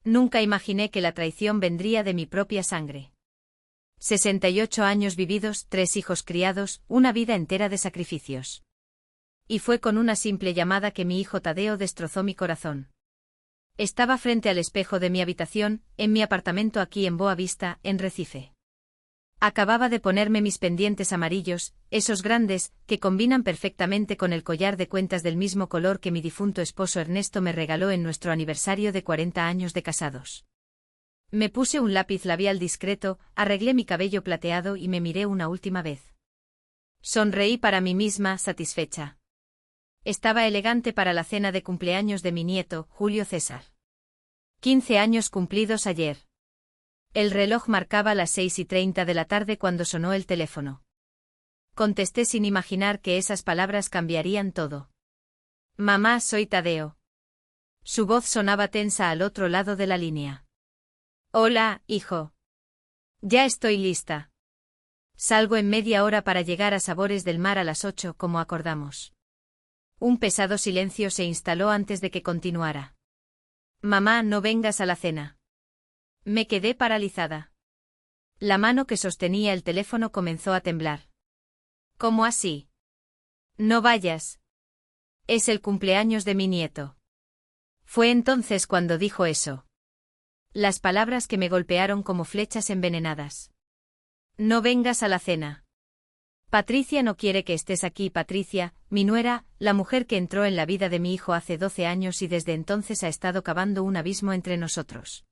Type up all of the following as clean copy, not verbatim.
Nunca imaginé que la traición vendría de mi propia sangre. 68 años vividos, 3 hijos criados, una vida entera de sacrificios. Y fue con una simple llamada que mi hijo Tadeo destrozó mi corazón. Estaba frente al espejo de mi habitación, en mi apartamento aquí en Boa Vista, en Recife. Acababa de ponerme mis pendientes amarillos, esos grandes, que combinan perfectamente con el collar de cuentas del mismo color que mi difunto esposo Ernesto me regaló en nuestro aniversario de 40 años de casados. Me puse un lápiz labial discreto, arreglé mi cabello plateado y me miré una última vez. Sonreí para mí misma, satisfecha. Estaba elegante para la cena de cumpleaños de mi nieto, Julio César. 15 años cumplidos ayer. El reloj marcaba las 6:30 de la tarde cuando sonó el teléfono. Contesté sin imaginar que esas palabras cambiarían todo. Mamá, soy Tadeo. Su voz sonaba tensa al otro lado de la línea. Hola, hijo. Ya estoy lista. Salgo en media hora para llegar a Sabores del Mar a las 8 como acordamos. Un pesado silencio se instaló antes de que continuara. Mamá, no vengas a la cena. Me quedé paralizada. La mano que sostenía el teléfono comenzó a temblar. ¿Cómo así? No vayas. Es el cumpleaños de mi nieto. Fue entonces cuando dijo eso. Las palabras que me golpearon como flechas envenenadas. No vengas a la cena. Patricia no quiere que estés aquí. Patricia, mi nuera, la mujer que entró en la vida de mi hijo hace 12 años y desde entonces ha estado cavando un abismo entre nosotros.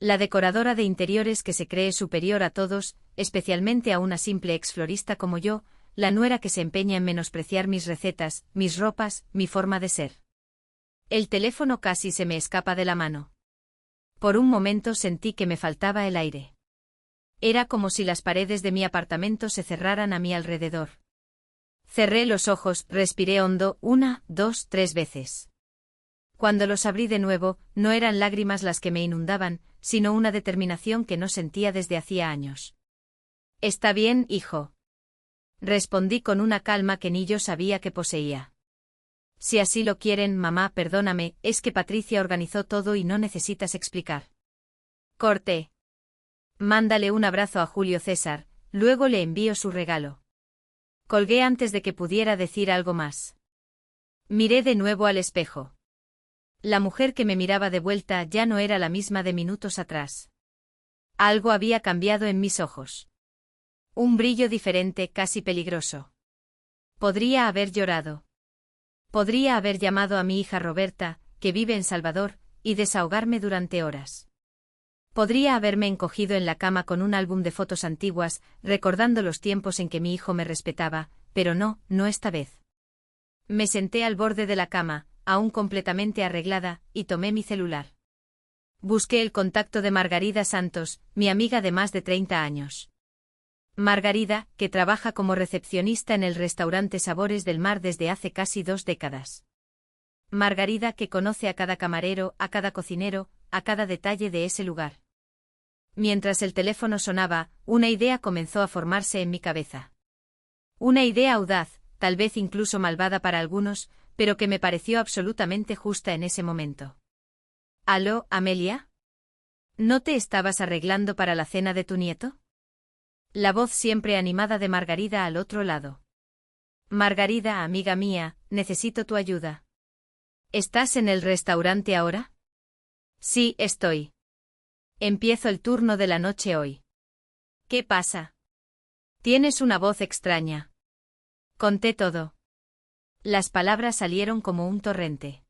La decoradora de interiores que se cree superior a todos, especialmente a una simple exflorista como yo, la nuera que se empeña en menospreciar mis recetas, mis ropas, mi forma de ser. El teléfono casi se me escapa de la mano. Por un momento sentí que me faltaba el aire. Era como si las paredes de mi apartamento se cerraran a mi alrededor. Cerré los ojos, respiré hondo, 1, 2, 3 veces. Cuando los abrí de nuevo, no eran lágrimas las que me inundaban, sino una determinación que no sentía desde hacía años. Está bien, hijo. Respondí con una calma que ni yo sabía que poseía. Si así lo quieren, mamá, perdóname, es que Patricia organizó todo y no necesitas explicar. Corté. Mándale un abrazo a Julio César, luego le envío su regalo. Colgué antes de que pudiera decir algo más. Miré de nuevo al espejo. La mujer que me miraba de vuelta ya no era la misma de minutos atrás. Algo había cambiado en mis ojos. Un brillo diferente, casi peligroso. Podría haber llorado. Podría haber llamado a mi hija Roberta, que vive en Salvador, y desahogarme durante horas. Podría haberme encogido en la cama con un álbum de fotos antiguas, recordando los tiempos en que mi hijo me respetaba, pero no, no esta vez. Me senté al borde de la cama, aún completamente arreglada, y tomé mi celular. Busqué el contacto de Margarida Santos, mi amiga de más de 30 años. Margarida, que trabaja como recepcionista en el restaurante Sabores del Mar desde hace casi 2 décadas. Margarida, que conoce a cada camarero, a cada cocinero, a cada detalle de ese lugar. Mientras el teléfono sonaba, una idea comenzó a formarse en mi cabeza. Una idea audaz, tal vez incluso malvada para algunos, pero que me pareció absolutamente justa en ese momento. ¿Aló, Amelia? ¿No te estabas arreglando para la cena de tu nieto? La voz siempre animada de Margarida al otro lado. Margarida, amiga mía, necesito tu ayuda. ¿Estás en el restaurante ahora? Sí, estoy. Empiezo el turno de la noche hoy. ¿Qué pasa? Tienes una voz extraña. Conté todo. Las palabras salieron como un torrente.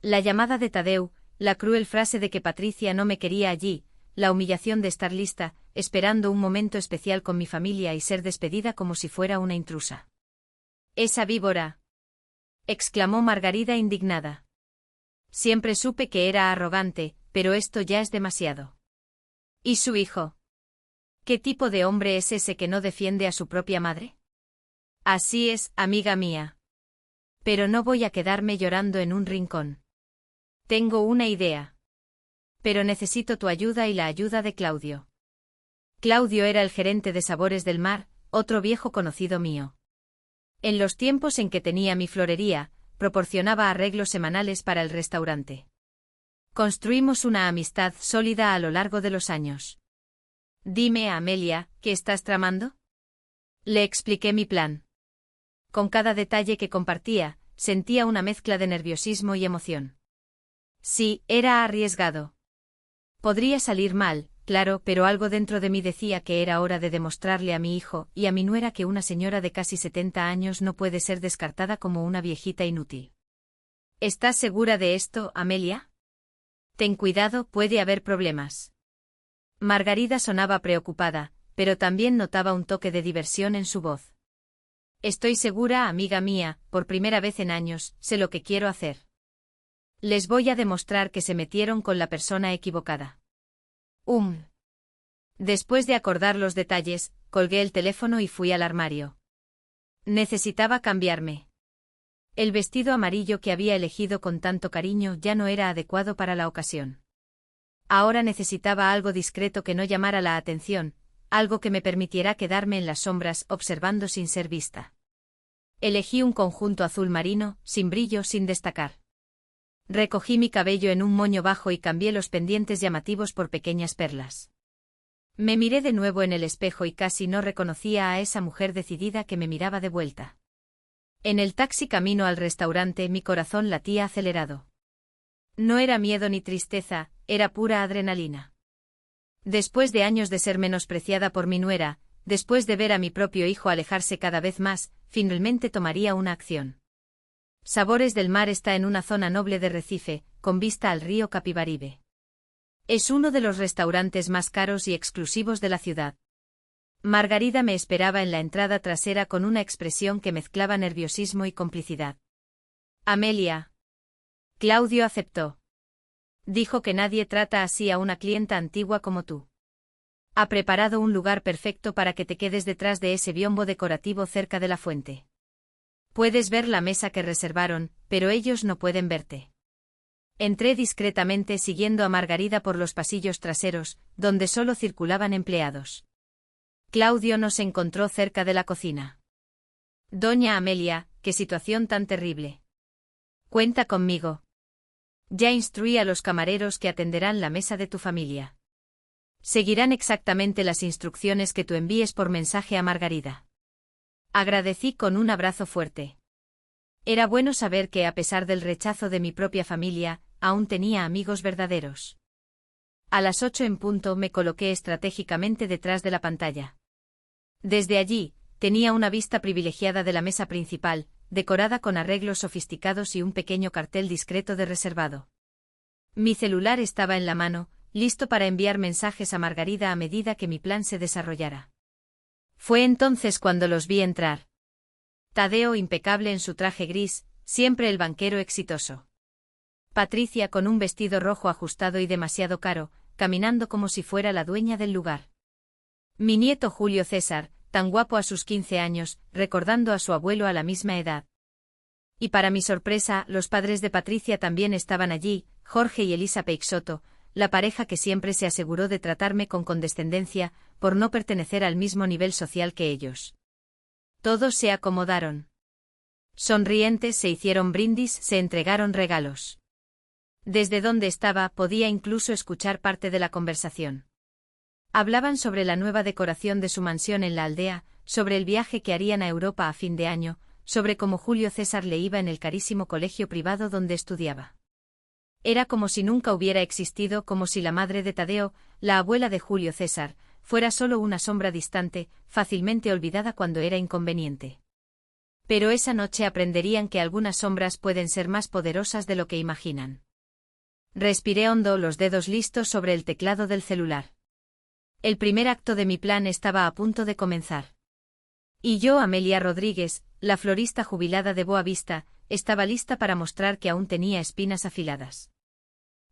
La llamada de Tadeu, la cruel frase de que Patricia no me quería allí, la humillación de estar lista, esperando un momento especial con mi familia y ser despedida como si fuera una intrusa. «¡Esa víbora!», exclamó Margarida indignada. Siempre supe que era arrogante, pero esto ya es demasiado. ¿Y su hijo? ¿Qué tipo de hombre es ese que no defiende a su propia madre? Así es, amiga mía. Pero no voy a quedarme llorando en un rincón. Tengo una idea. Pero necesito tu ayuda y la ayuda de Claudio. Claudio era el gerente de Sabores del Mar, otro viejo conocido mío. En los tiempos en que tenía mi florería, proporcionaba arreglos semanales para el restaurante. Construimos una amistad sólida a lo largo de los años. Dime, Amelia, ¿qué estás tramando? Le expliqué mi plan. Con cada detalle que compartía, sentía una mezcla de nerviosismo y emoción. Sí, era arriesgado. Podría salir mal, claro, pero algo dentro de mí decía que era hora de demostrarle a mi hijo y a mi nuera que una señora de casi 70 años no puede ser descartada como una viejita inútil. ¿Estás segura de esto, Amelia? Ten cuidado, puede haber problemas. Margarida sonaba preocupada, pero también notaba un toque de diversión en su voz. Estoy segura, amiga mía, por primera vez en años, sé lo que quiero hacer. Les voy a demostrar que se metieron con la persona equivocada. Después de acordar los detalles, colgué el teléfono y fui al armario. Necesitaba cambiarme. El vestido amarillo que había elegido con tanto cariño ya no era adecuado para la ocasión. Ahora necesitaba algo discreto que no llamara la atención, algo que me permitiera quedarme en las sombras observando sin ser vista. Elegí un conjunto azul marino, sin brillo, sin destacar. Recogí mi cabello en un moño bajo y cambié los pendientes llamativos por pequeñas perlas. Me miré de nuevo en el espejo y casi no reconocía a esa mujer decidida que me miraba de vuelta. En el taxi camino al restaurante mi corazón latía acelerado. No era miedo ni tristeza, era pura adrenalina. Después de años de ser menospreciada por mi nuera, después de ver a mi propio hijo alejarse cada vez más, finalmente tomaría una acción. Sabores del Mar está en una zona noble de Recife, con vista al río Capibaribe. Es uno de los restaurantes más caros y exclusivos de la ciudad. Margarida me esperaba en la entrada trasera con una expresión que mezclaba nerviosismo y complicidad. Amelia. Claudio aceptó. Dijo que nadie trata así a una clienta antigua como tú. Ha preparado un lugar perfecto para que te quedes detrás de ese biombo decorativo cerca de la fuente. Puedes ver la mesa que reservaron, pero ellos no pueden verte. Entré discretamente siguiendo a Margarida por los pasillos traseros, donde solo circulaban empleados. Claudio nos encontró cerca de la cocina. Doña Amelia, qué situación tan terrible. Cuenta conmigo. Ya instruí a los camareros que atenderán la mesa de tu familia. Seguirán exactamente las instrucciones que tú envíes por mensaje a Margarida. Agradecí con un abrazo fuerte. Era bueno saber que, a pesar del rechazo de mi propia familia, aún tenía amigos verdaderos. A las 8 en punto me coloqué estratégicamente detrás de la pantalla. Desde allí, tenía una vista privilegiada de la mesa principal, decorada con arreglos sofisticados y un pequeño cartel discreto de reservado. Mi celular estaba en la mano, listo para enviar mensajes a Margarida a medida que mi plan se desarrollara. Fue entonces cuando los vi entrar. Tadeo impecable en su traje gris, siempre el banquero exitoso. Patricia con un vestido rojo ajustado y demasiado caro, caminando como si fuera la dueña del lugar. Mi nieto Julio César, tan guapo a sus 15 años, recordando a su abuelo a la misma edad. Y para mi sorpresa, los padres de Patricia también estaban allí, Jorge y Elisa Peixoto, la pareja que siempre se aseguró de tratarme con condescendencia, por no pertenecer al mismo nivel social que ellos. Todos se acomodaron. Sonrientes se hicieron brindis, se entregaron regalos. Desde donde estaba podía incluso escuchar parte de la conversación. Hablaban sobre la nueva decoración de su mansión en la aldea, sobre el viaje que harían a Europa a fin de año, sobre cómo Julio César le iba en el carísimo colegio privado donde estudiaba. Era como si nunca hubiera existido, como si la madre de Tadeo, la abuela de Julio César, fuera solo una sombra distante, fácilmente olvidada cuando era inconveniente. Pero esa noche aprenderían que algunas sombras pueden ser más poderosas de lo que imaginan. Respiré hondo, los dedos listos sobre el teclado del celular. El primer acto de mi plan estaba a punto de comenzar. Y yo, Amelia Rodríguez, la florista jubilada de Boa Vista, estaba lista para mostrar que aún tenía espinas afiladas.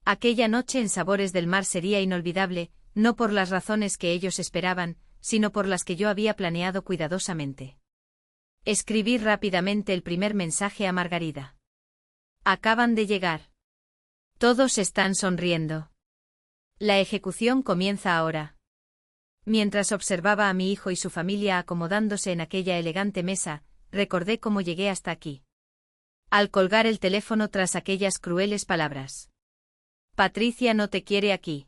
Aquella noche en Sabores del Mar sería inolvidable, no por las razones que ellos esperaban, sino por las que yo había planeado cuidadosamente. Escribí rápidamente el primer mensaje a Margarida. Acaban de llegar. Todos están sonriendo. La ejecución comienza ahora. Mientras observaba a mi hijo y su familia acomodándose en aquella elegante mesa, recordé cómo llegué hasta aquí. Al colgar el teléfono tras aquellas crueles palabras. Patricia no te quiere aquí.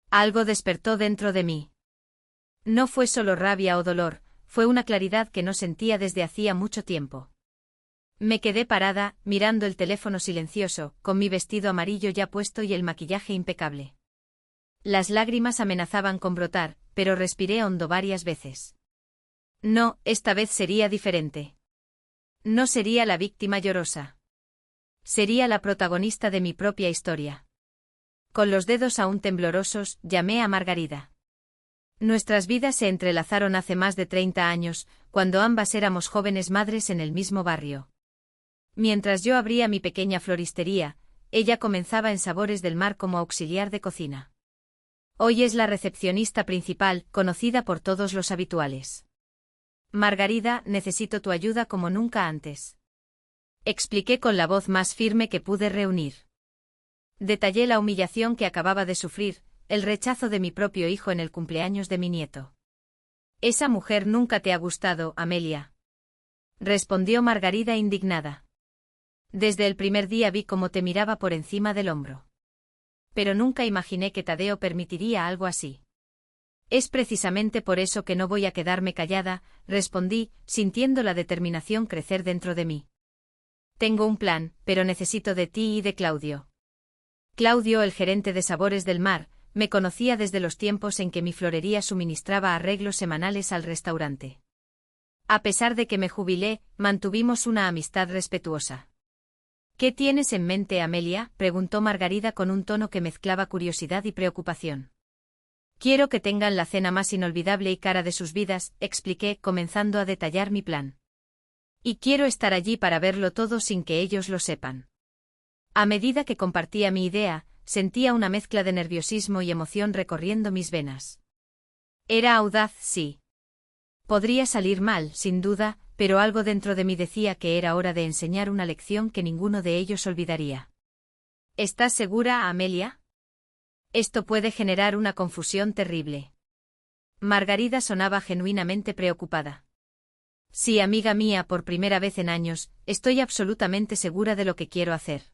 Algo despertó dentro de mí. No fue solo rabia o dolor, fue una claridad que no sentía desde hacía mucho tiempo. Me quedé parada, mirando el teléfono silencioso, con mi vestido amarillo ya puesto y el maquillaje impecable. Las lágrimas amenazaban con brotar, pero respiré hondo varias veces. No, esta vez sería diferente. No sería la víctima llorosa. Sería la protagonista de mi propia historia. Con los dedos aún temblorosos, llamé a Margarida. Nuestras vidas se entrelazaron hace más de 30 años, cuando ambas éramos jóvenes madres en el mismo barrio. Mientras yo abría mi pequeña floristería, ella comenzaba en Sabores del Mar como auxiliar de cocina. Hoy es la recepcionista principal, conocida por todos los habituales. Margarida, necesito tu ayuda como nunca antes. Expliqué con la voz más firme que pude reunir. Detallé la humillación que acababa de sufrir, el rechazo de mi propio hijo en el cumpleaños de mi nieto. Esa mujer nunca te ha gustado, Amelia. Respondió Margarida indignada. Desde el primer día vi cómo te miraba por encima del hombro. Pero nunca imaginé que Tadeo permitiría algo así. Es precisamente por eso que no voy a quedarme callada, respondí, sintiendo la determinación crecer dentro de mí. Tengo un plan, pero necesito de ti y de Claudio. Claudio, el gerente de Sabores del Mar, me conocía desde los tiempos en que mi florería suministraba arreglos semanales al restaurante. A pesar de que me jubilé, mantuvimos una amistad respetuosa. ¿Qué tienes en mente, Amelia?, preguntó Margarida con un tono que mezclaba curiosidad y preocupación. Quiero que tengan la cena más inolvidable y cara de sus vidas, expliqué, comenzando a detallar mi plan. Y quiero estar allí para verlo todo sin que ellos lo sepan. A medida que compartía mi idea, sentía una mezcla de nerviosismo y emoción recorriendo mis venas. Era audaz, sí. Podría salir mal, sin duda, pero algo dentro de mí decía que era hora de enseñar una lección que ninguno de ellos olvidaría. ¿Estás segura, Amelia? Esto puede generar una confusión terrible. Margarida sonaba genuinamente preocupada. Sí, amiga mía, por primera vez en años, estoy absolutamente segura de lo que quiero hacer.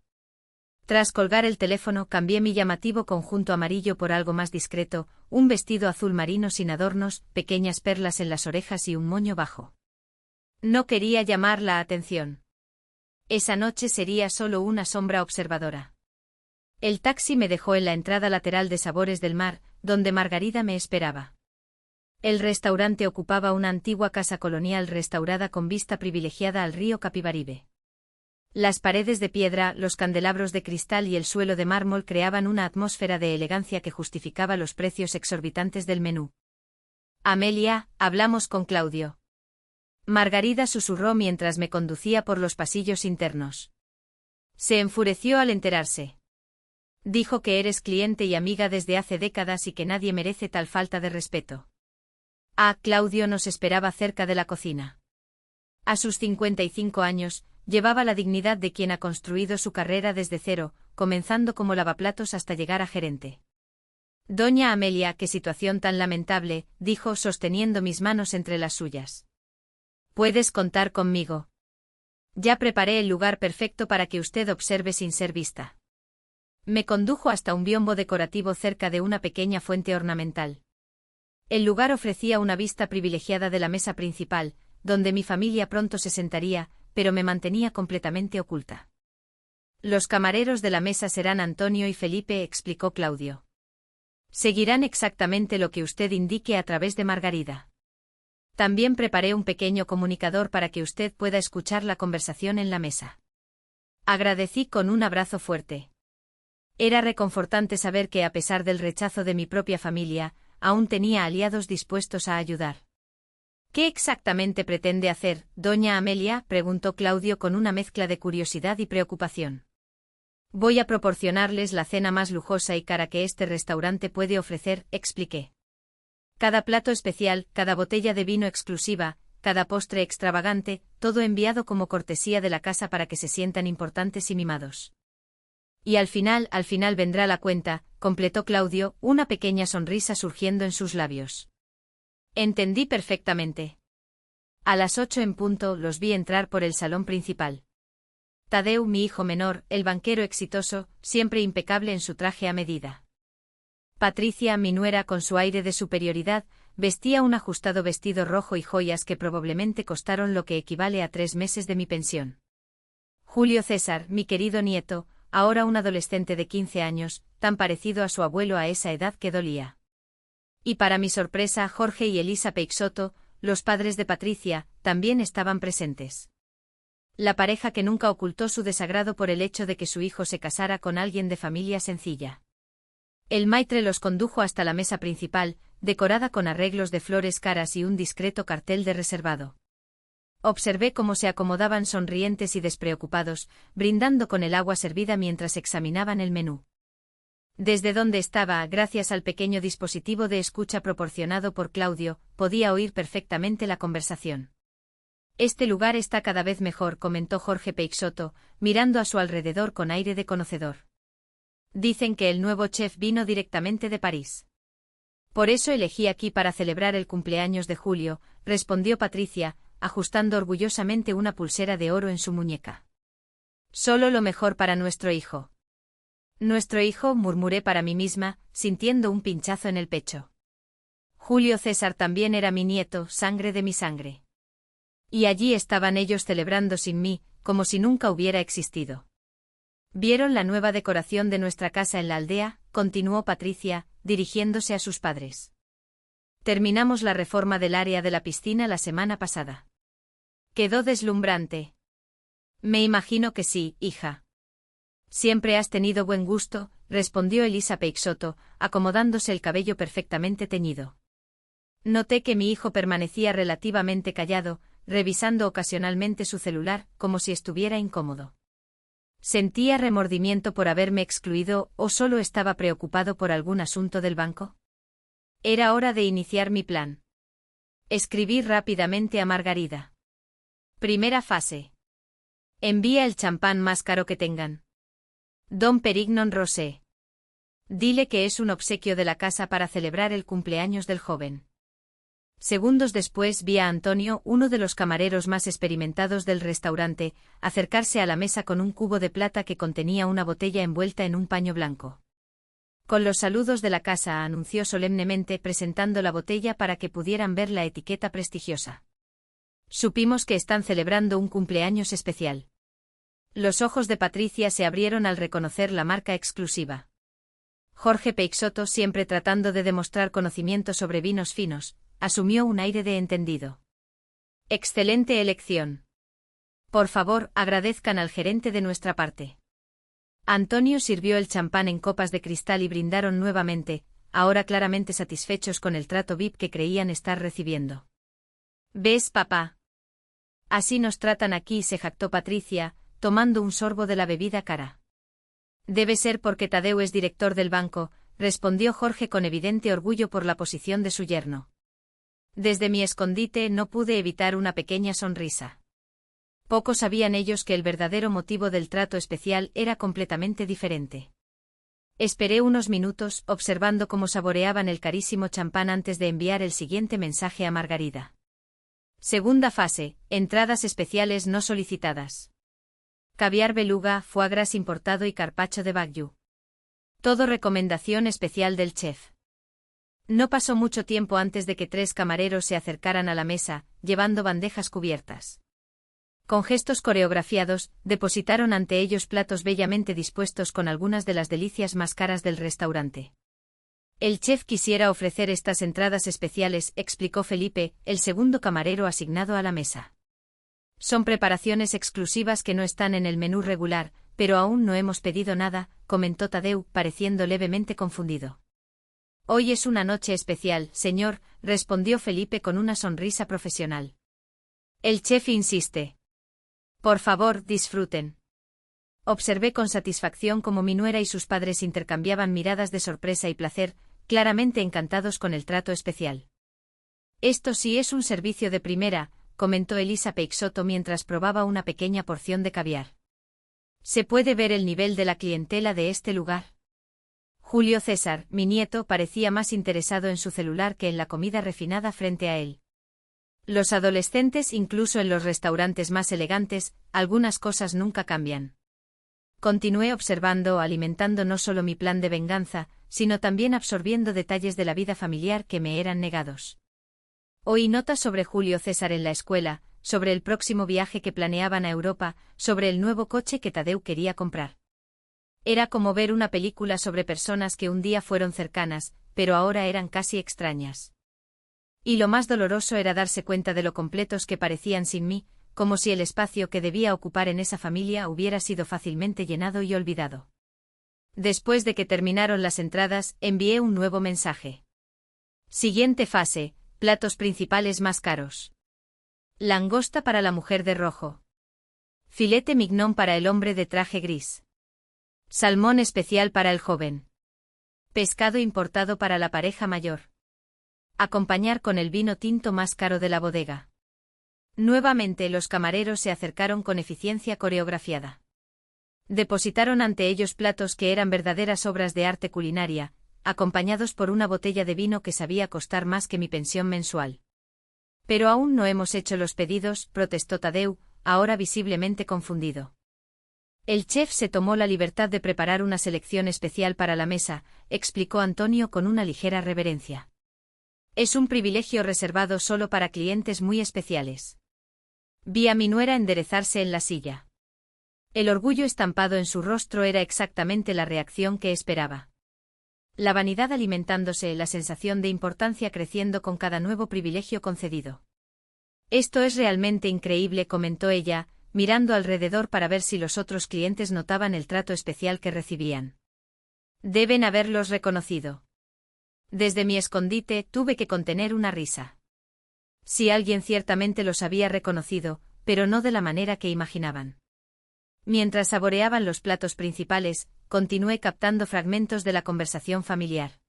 Tras colgar el teléfono, cambié mi llamativo conjunto amarillo por algo más discreto, un vestido azul marino sin adornos, pequeñas perlas en las orejas y un moño bajo. No quería llamar la atención. Esa noche sería solo una sombra observadora. El taxi me dejó en la entrada lateral de Sabores del Mar, donde Margarida me esperaba. El restaurante ocupaba una antigua casa colonial restaurada con vista privilegiada al río Capibaribe. Las paredes de piedra, los candelabros de cristal y el suelo de mármol creaban una atmósfera de elegancia que justificaba los precios exorbitantes del menú. Amelia, hablamos con Claudio. Margarida susurró mientras me conducía por los pasillos internos. Se enfureció al enterarse. Dijo que eres cliente y amiga desde hace décadas y que nadie merece tal falta de respeto. Claudio nos esperaba cerca de la cocina. A sus 55 años, llevaba la dignidad de quien ha construido su carrera desde cero, comenzando como lavaplatos hasta llegar a gerente. Doña Amelia, qué situación tan lamentable, dijo sosteniendo mis manos entre las suyas. Puedes contar conmigo. Ya preparé el lugar perfecto para que usted observe sin ser vista. Me condujo hasta un biombo decorativo cerca de una pequeña fuente ornamental. El lugar ofrecía una vista privilegiada de la mesa principal, donde mi familia pronto se sentaría, pero me mantenía completamente oculta. Los camareros de la mesa serán Antonio y Felipe, explicó Claudio. Seguirán exactamente lo que usted indique a través de Margarida. También preparé un pequeño comunicador para que usted pueda escuchar la conversación en la mesa. Agradecí con un abrazo fuerte. Era reconfortante saber que a pesar del rechazo de mi propia familia, aún tenía aliados dispuestos a ayudar. ¿Qué exactamente pretende hacer, doña Amelia?, preguntó Claudio con una mezcla de curiosidad y preocupación. Voy a proporcionarles la cena más lujosa y cara que este restaurante puede ofrecer, expliqué. Cada plato especial, cada botella de vino exclusiva, cada postre extravagante, todo enviado como cortesía de la casa para que se sientan importantes y mimados. Y al final vendrá la cuenta, completó Claudio, una pequeña sonrisa surgiendo en sus labios. Entendí perfectamente. A las 8 en punto los vi entrar por el salón principal. Tadeu, mi hijo menor, el banquero exitoso, siempre impecable en su traje a medida. Patricia, mi nuera, con su aire de superioridad, vestía un ajustado vestido rojo y joyas que probablemente costaron lo que equivale a 3 meses de mi pensión. Julio César, mi querido nieto, ahora un adolescente de 15 años, tan parecido a su abuelo a esa edad que dolía. Y para mi sorpresa, Jorge y Elisa Peixoto, los padres de Patricia, también estaban presentes. La pareja que nunca ocultó su desagrado por el hecho de que su hijo se casara con alguien de familia sencilla. El maitre los condujo hasta la mesa principal, decorada con arreglos de flores caras y un discreto cartel de reservado. Observé cómo se acomodaban sonrientes y despreocupados, brindando con el agua servida mientras examinaban el menú. Desde donde estaba, gracias al pequeño dispositivo de escucha proporcionado por Claudio, podía oír perfectamente la conversación. Este lugar está cada vez mejor, comentó Jorge Peixoto, mirando a su alrededor con aire de conocedor. Dicen que el nuevo chef vino directamente de París. Por eso elegí aquí para celebrar el cumpleaños de Julio, respondió Patricia, ajustando orgullosamente una pulsera de oro en su muñeca. Solo lo mejor para nuestro hijo. Nuestro hijo, murmuré para mí misma, sintiendo un pinchazo en el pecho. Julio César también era mi nieto, sangre de mi sangre. Y allí estaban ellos celebrando sin mí, como si nunca hubiera existido. ¿Vieron la nueva decoración de nuestra casa en la aldea?, continuó Patricia, dirigiéndose a sus padres. Terminamos la reforma del área de la piscina la semana pasada. Quedó deslumbrante. Me imagino que sí, hija. Siempre has tenido buen gusto, respondió Elisa Peixoto, acomodándose el cabello perfectamente teñido. Noté que mi hijo permanecía relativamente callado, revisando ocasionalmente su celular, como si estuviera incómodo. ¿Sentía remordimiento por haberme excluido o solo estaba preocupado por algún asunto del banco? Era hora de iniciar mi plan. Escribí rápidamente a Margarida. Primera fase. Envía el champán más caro que tengan. Don Perignon Rosé. Dile que es un obsequio de la casa para celebrar el cumpleaños del joven. Segundos después vi a Antonio, uno de los camareros más experimentados del restaurante, acercarse a la mesa con un cubo de plata que contenía una botella envuelta en un paño blanco. Con los saludos de la casa, anunció solemnemente, presentando la botella para que pudieran ver la etiqueta prestigiosa. Supimos que están celebrando un cumpleaños especial. Los ojos de Patricia se abrieron al reconocer la marca exclusiva. Jorge Peixoto, siempre tratando de demostrar conocimiento sobre vinos finos, asumió un aire de entendido. Excelente elección. Por favor, agradezcan al gerente de nuestra parte. Antonio sirvió el champán en copas de cristal y brindaron nuevamente, ahora claramente satisfechos con el trato VIP que creían estar recibiendo. ¿Ves, papá? Así nos tratan aquí, se jactó Patricia, tomando un sorbo de la bebida cara. Debe ser porque Tadeu es director del banco, respondió Jorge con evidente orgullo por la posición de su yerno. Desde mi escondite no pude evitar una pequeña sonrisa. Poco sabían ellos que el verdadero motivo del trato especial era completamente diferente. Esperé unos minutos, observando cómo saboreaban el carísimo champán antes de enviar el siguiente mensaje a Margarida. Segunda fase, entradas especiales no solicitadas. Caviar beluga, foie gras importado y carpaccio de wagyu. Todo recomendación especial del chef. No pasó mucho tiempo antes de que 3 camareros se acercaran a la mesa, llevando bandejas cubiertas. Con gestos coreografiados, depositaron ante ellos platos bellamente dispuestos con algunas de las delicias más caras del restaurante. El chef quisiera ofrecer estas entradas especiales, explicó Felipe, el segundo camarero asignado a la mesa. Son preparaciones exclusivas que no están en el menú regular, pero aún no hemos pedido nada, comentó Tadeu, pareciendo levemente confundido. Hoy es una noche especial, señor, respondió Felipe con una sonrisa profesional. El chef insiste. Por favor, disfruten. Observé con satisfacción cómo mi nuera y sus padres intercambiaban miradas de sorpresa y placer, claramente encantados con el trato especial. Esto sí es un servicio de primera, comentó Elisa Peixoto mientras probaba una pequeña porción de caviar. ¿Se puede ver el nivel de la clientela de este lugar? Julio César, mi nieto, parecía más interesado en su celular que en la comida refinada frente a él. Los adolescentes, incluso en los restaurantes más elegantes, algunas cosas nunca cambian. Continué observando, alimentando no solo mi plan de venganza, sino también absorbiendo detalles de la vida familiar que me eran negados. Oí notas sobre Julio César en la escuela, sobre el próximo viaje que planeaban a Europa, sobre el nuevo coche que Tadeu quería comprar. Era como ver una película sobre personas que un día fueron cercanas, pero ahora eran casi extrañas. Y lo más doloroso era darse cuenta de lo completos que parecían sin mí, como si el espacio que debía ocupar en esa familia hubiera sido fácilmente llenado y olvidado. Después de que terminaron las entradas, envié un nuevo mensaje. Siguiente fase, platos principales más caros. Langosta para la mujer de rojo. Filete mignon para el hombre de traje gris. Salmón especial para el joven. Pescado importado para la pareja mayor. Acompañar con el vino tinto más caro de la bodega. Nuevamente los camareros se acercaron con eficiencia coreografiada. Depositaron ante ellos platos que eran verdaderas obras de arte culinaria, acompañados por una botella de vino que sabía costar más que mi pensión mensual. Pero aún no hemos hecho los pedidos, protestó Tadeu, ahora visiblemente confundido. El chef se tomó la libertad de preparar una selección especial para la mesa, explicó Antonio con una ligera reverencia. Es un privilegio reservado solo para clientes muy especiales. Vi a mi nuera enderezarse en la silla. El orgullo estampado en su rostro era exactamente la reacción que esperaba. La vanidad alimentándose, la sensación de importancia creciendo con cada nuevo privilegio concedido. Esto es realmente increíble, comentó ella, mirando alrededor para ver si los otros clientes notaban el trato especial que recibían. Deben haberlos reconocido. Desde mi escondite tuve que contener una risa. Si alguien ciertamente los había reconocido, pero no de la manera que imaginaban. Mientras saboreaban los platos principales, continué captando fragmentos de la conversación familiar.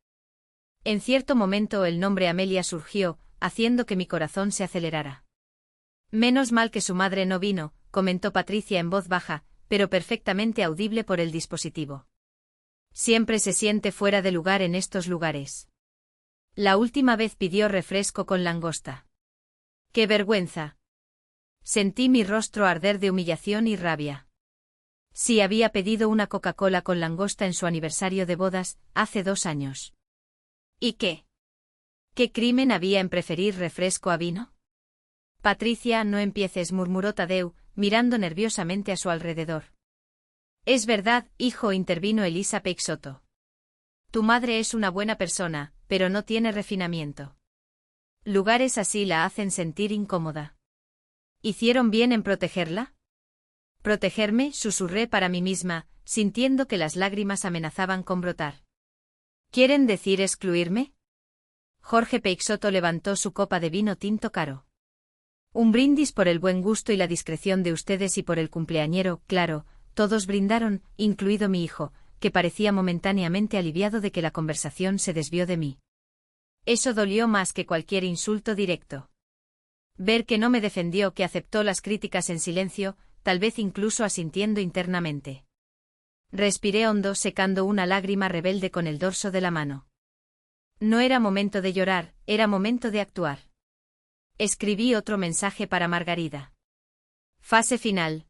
En cierto momento el nombre Amelia surgió, haciendo que mi corazón se acelerara. Menos mal que su madre no vino, comentó Patricia en voz baja, pero perfectamente audible por el dispositivo. Siempre se siente fuera de lugar en estos lugares. La última vez pidió refresco con langosta. ¡Qué vergüenza! Sentí mi rostro arder de humillación y rabia. Sí, había pedido una Coca-Cola con langosta en su aniversario de bodas, hace 2 años. ¿Y qué? ¿Qué crimen había en preferir refresco a vino? Patricia, no empieces, murmuró Tadeu, mirando nerviosamente a su alrededor. Es verdad, hijo, intervino Elisa Peixoto. Tu madre es una buena persona, pero no tiene refinamiento. Lugares así la hacen sentir incómoda. ¿Hicieron bien en protegerla? Protegerme, susurré para mí misma, sintiendo que las lágrimas amenazaban con brotar. ¿Quieren decir excluirme? Jorge Peixoto levantó su copa de vino tinto caro. Un brindis por el buen gusto y la discreción de ustedes y por el cumpleañero, claro, todos brindaron, incluido mi hijo, que parecía momentáneamente aliviado de que la conversación se desvió de mí. Eso dolió más que cualquier insulto directo. Ver que no me defendió, que aceptó las críticas en silencio, tal vez incluso asintiendo internamente. Respiré hondo, secando una lágrima rebelde con el dorso de la mano. No era momento de llorar, era momento de actuar. Escribí otro mensaje para Margarida. Fase final.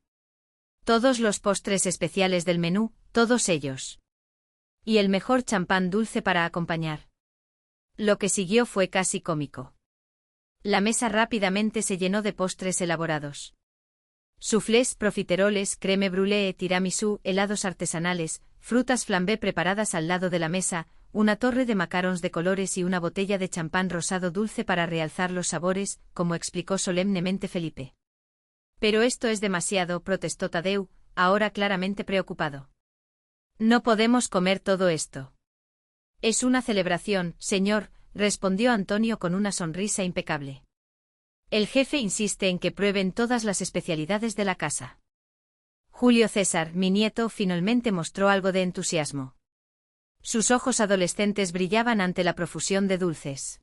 Todos los postres especiales del menú, todos ellos. Y el mejor champán dulce para acompañar. Lo que siguió fue casi cómico. La mesa rápidamente se llenó de postres elaborados. Soufflés, profiteroles, crème brûlée, tiramisú, helados artesanales, frutas flambé preparadas al lado de la mesa, una torre de macarons de colores y una botella de champán rosado dulce para realzar los sabores, como explicó solemnemente Felipe. Pero esto es demasiado, protestó Tadeu, ahora claramente preocupado. No podemos comer todo esto. Es una celebración, señor, respondió Antonio con una sonrisa impecable. El jefe insiste en que prueben todas las especialidades de la casa. Julio César, mi nieto, finalmente mostró algo de entusiasmo. Sus ojos adolescentes brillaban ante la profusión de dulces.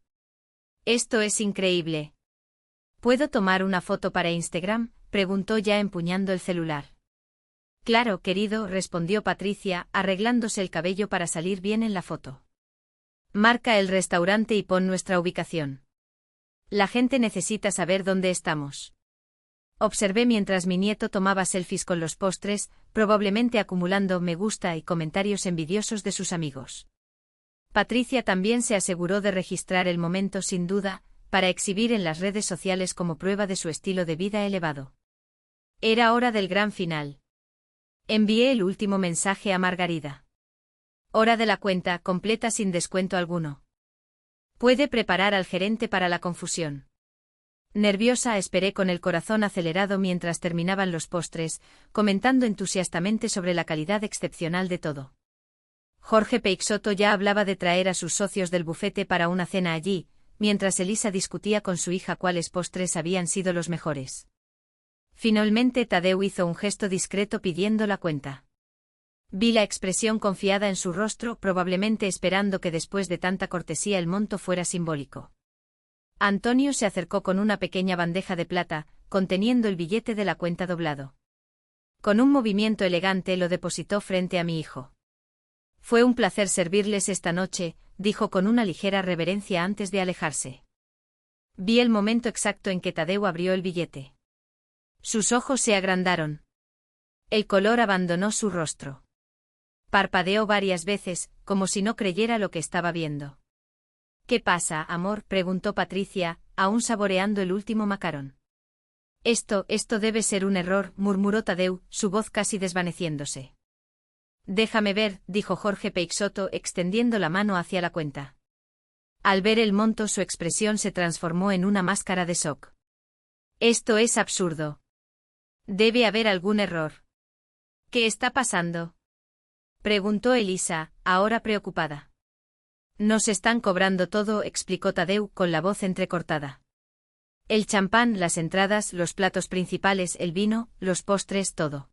Esto es increíble. ¿Puedo tomar una foto para Instagram?, preguntó ya empuñando el celular. Claro, querido, respondió Patricia, arreglándose el cabello para salir bien en la foto. Marca el restaurante y pon nuestra ubicación. La gente necesita saber dónde estamos. Observé mientras mi nieto tomaba selfies con los postres, probablemente acumulando me gusta y comentarios envidiosos de sus amigos. Patricia también se aseguró de registrar el momento sin duda, para exhibir en las redes sociales como prueba de su estilo de vida elevado. Era hora del gran final. Envié el último mensaje a Margarida. Hora de la cuenta completa sin descuento alguno. Puede preparar al gerente para la confusión. Nerviosa esperé con el corazón acelerado mientras terminaban los postres, comentando entusiastamente sobre la calidad excepcional de todo. Jorge Peixoto ya hablaba de traer a sus socios del bufete para una cena allí, mientras Elisa discutía con su hija cuáles postres habían sido los mejores. Finalmente Tadeu hizo un gesto discreto pidiendo la cuenta. Vi la expresión confiada en su rostro, probablemente esperando que después de tanta cortesía el monto fuera simbólico. Antonio se acercó con una pequeña bandeja de plata, conteniendo el billete de la cuenta doblado. Con un movimiento elegante lo depositó frente a mi hijo. Fue un placer servirles esta noche, dijo con una ligera reverencia antes de alejarse. Vi el momento exacto en que Tadeu abrió el billete. Sus ojos se agrandaron. El color abandonó su rostro. Parpadeó varias veces, como si no creyera lo que estaba viendo. ¿Qué pasa, amor?, preguntó Patricia, aún saboreando el último macarón. Esto debe ser un error, murmuró Tadeu, su voz casi desvaneciéndose. Déjame ver, dijo Jorge Peixoto extendiendo la mano hacia la cuenta. Al ver el monto su expresión se transformó en una máscara de shock. Esto es absurdo. Debe haber algún error. ¿Qué está pasando?, preguntó Elisa, ahora preocupada. Nos están cobrando todo, explicó Tadeu con la voz entrecortada. El champán, las entradas, los platos principales, el vino, los postres, todo.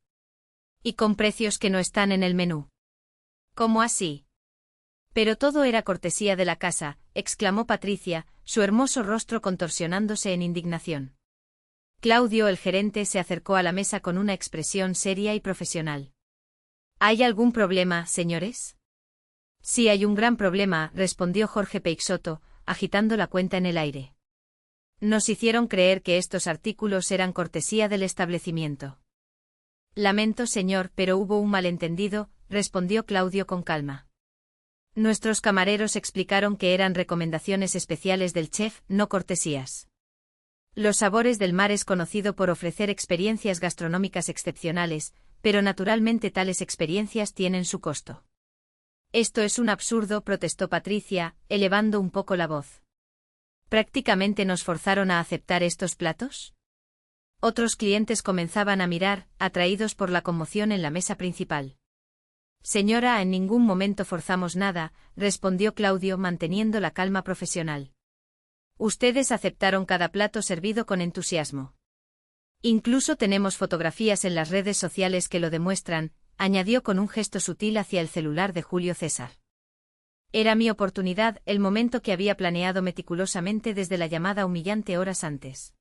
Y con precios que no están en el menú. ¿Cómo así? Pero todo era cortesía de la casa, exclamó Patricia, su hermoso rostro contorsionándose en indignación. Claudio, el gerente, se acercó a la mesa con una expresión seria y profesional. ¿Hay algún problema, señores? Sí, hay un gran problema, respondió Jorge Peixoto, agitando la cuenta en el aire. Nos hicieron creer que estos artículos eran cortesía del establecimiento. Lamento, señor, pero hubo un malentendido, respondió Claudio con calma. Nuestros camareros explicaron que eran recomendaciones especiales del chef, no cortesías. Los Sabores del Mar es conocido por ofrecer experiencias gastronómicas excepcionales, pero naturalmente tales experiencias tienen su costo. Esto es un absurdo, protestó Patricia, elevando un poco la voz. ¿Prácticamente nos forzaron a aceptar estos platos? Otros clientes comenzaban a mirar, atraídos por la conmoción en la mesa principal. Señora, en ningún momento forzamos nada, respondió Claudio manteniendo la calma profesional. Ustedes aceptaron cada plato servido con entusiasmo. Incluso tenemos fotografías en las redes sociales que lo demuestran, añadió con un gesto sutil hacia el celular de Julio César. Era mi oportunidad, el momento que había planeado meticulosamente desde la llamada humillante horas antes.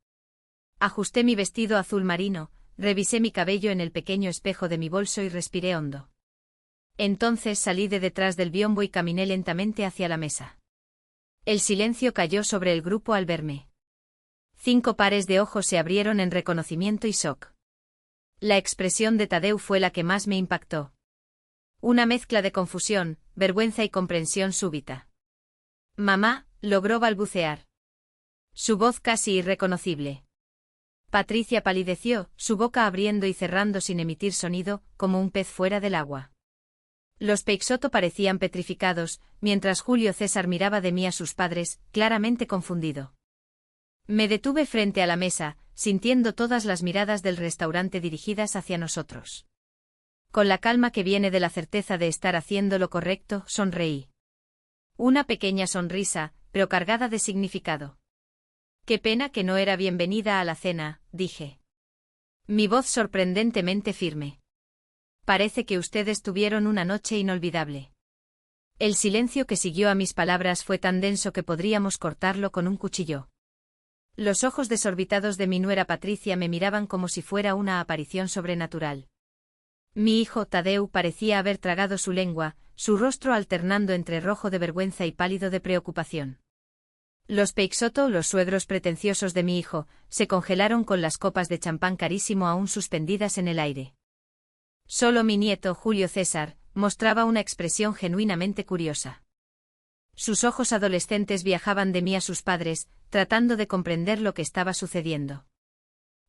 Ajusté mi vestido azul marino, revisé mi cabello en el pequeño espejo de mi bolso y respiré hondo. Entonces salí de detrás del biombo y caminé lentamente hacia la mesa. El silencio cayó sobre el grupo al verme. 5 pares de ojos se abrieron en reconocimiento y shock. La expresión de Tadeu fue la que más me impactó. Una mezcla de confusión, vergüenza y comprensión súbita. Mamá, logró balbucear. Su voz casi irreconocible. Patricia palideció, su boca abriendo y cerrando sin emitir sonido, como un pez fuera del agua. Los Peixoto parecían petrificados, mientras Julio César miraba de mí a sus padres, claramente confundido. Me detuve frente a la mesa, sintiendo todas las miradas del restaurante dirigidas hacia nosotros. Con la calma que viene de la certeza de estar haciendo lo correcto, sonreí. Una pequeña sonrisa, pero cargada de significado. Qué pena que no era bienvenida a la cena, dije. Mi voz sorprendentemente firme. Parece que ustedes tuvieron una noche inolvidable. El silencio que siguió a mis palabras fue tan denso que podríamos cortarlo con un cuchillo. Los ojos desorbitados de mi nuera Patricia me miraban como si fuera una aparición sobrenatural. Mi hijo Tadeu parecía haber tragado su lengua, su rostro alternando entre rojo de vergüenza y pálido de preocupación. Los Peixoto, los suegros pretenciosos de mi hijo, se congelaron con las copas de champán carísimo aún suspendidas en el aire. Solo mi nieto, Julio César, mostraba una expresión genuinamente curiosa. Sus ojos adolescentes viajaban de mí a sus padres, tratando de comprender lo que estaba sucediendo.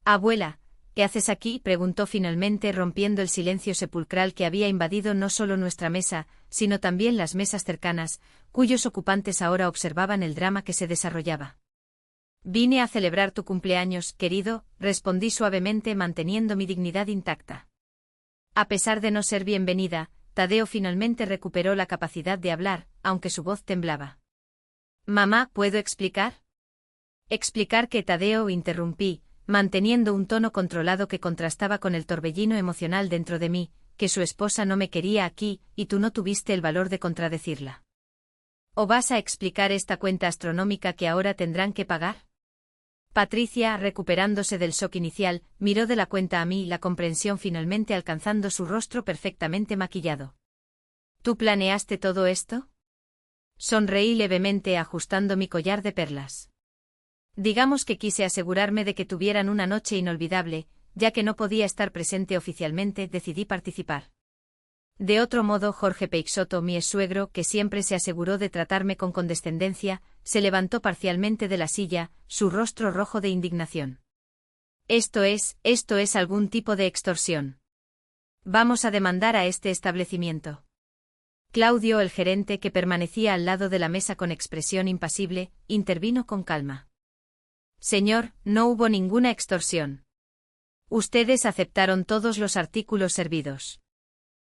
«Abuela, ¿qué haces aquí?», preguntó finalmente, rompiendo el silencio sepulcral que había invadido no solo nuestra mesa, sino también las mesas cercanas, cuyos ocupantes ahora observaban el drama que se desarrollaba. «Vine a celebrar tu cumpleaños, querido», respondí suavemente manteniendo mi dignidad intacta. A pesar de no ser bienvenida, Tadeo finalmente recuperó la capacidad de hablar, aunque su voz temblaba. «Mamá, ¿puedo explicar?» «¿Explicar qué?», Tadeo?, interrumpí, manteniendo un tono controlado que contrastaba con el torbellino emocional dentro de mí, que su esposa no me quería aquí, y tú no tuviste el valor de contradecirla. ¿O vas a explicar esta cuenta astronómica que ahora tendrán que pagar? Patricia, recuperándose del shock inicial, miró de la cuenta a mí, la comprensión finalmente alcanzando su rostro perfectamente maquillado. ¿Tú planeaste todo esto? Sonreí levemente ajustando mi collar de perlas. Digamos que quise asegurarme de que tuvieran una noche inolvidable, ya que no podía estar presente oficialmente, decidí participar. De otro modo, Jorge Peixoto, mi exsuegro, que siempre se aseguró de tratarme con condescendencia, se levantó parcialmente de la silla, su rostro rojo de indignación. Esto es algún tipo de extorsión. Vamos a demandar a este establecimiento. Claudio, el gerente, que permanecía al lado de la mesa con expresión impasible, intervino con calma. Señor, no hubo ninguna extorsión. Ustedes aceptaron todos los artículos servidos.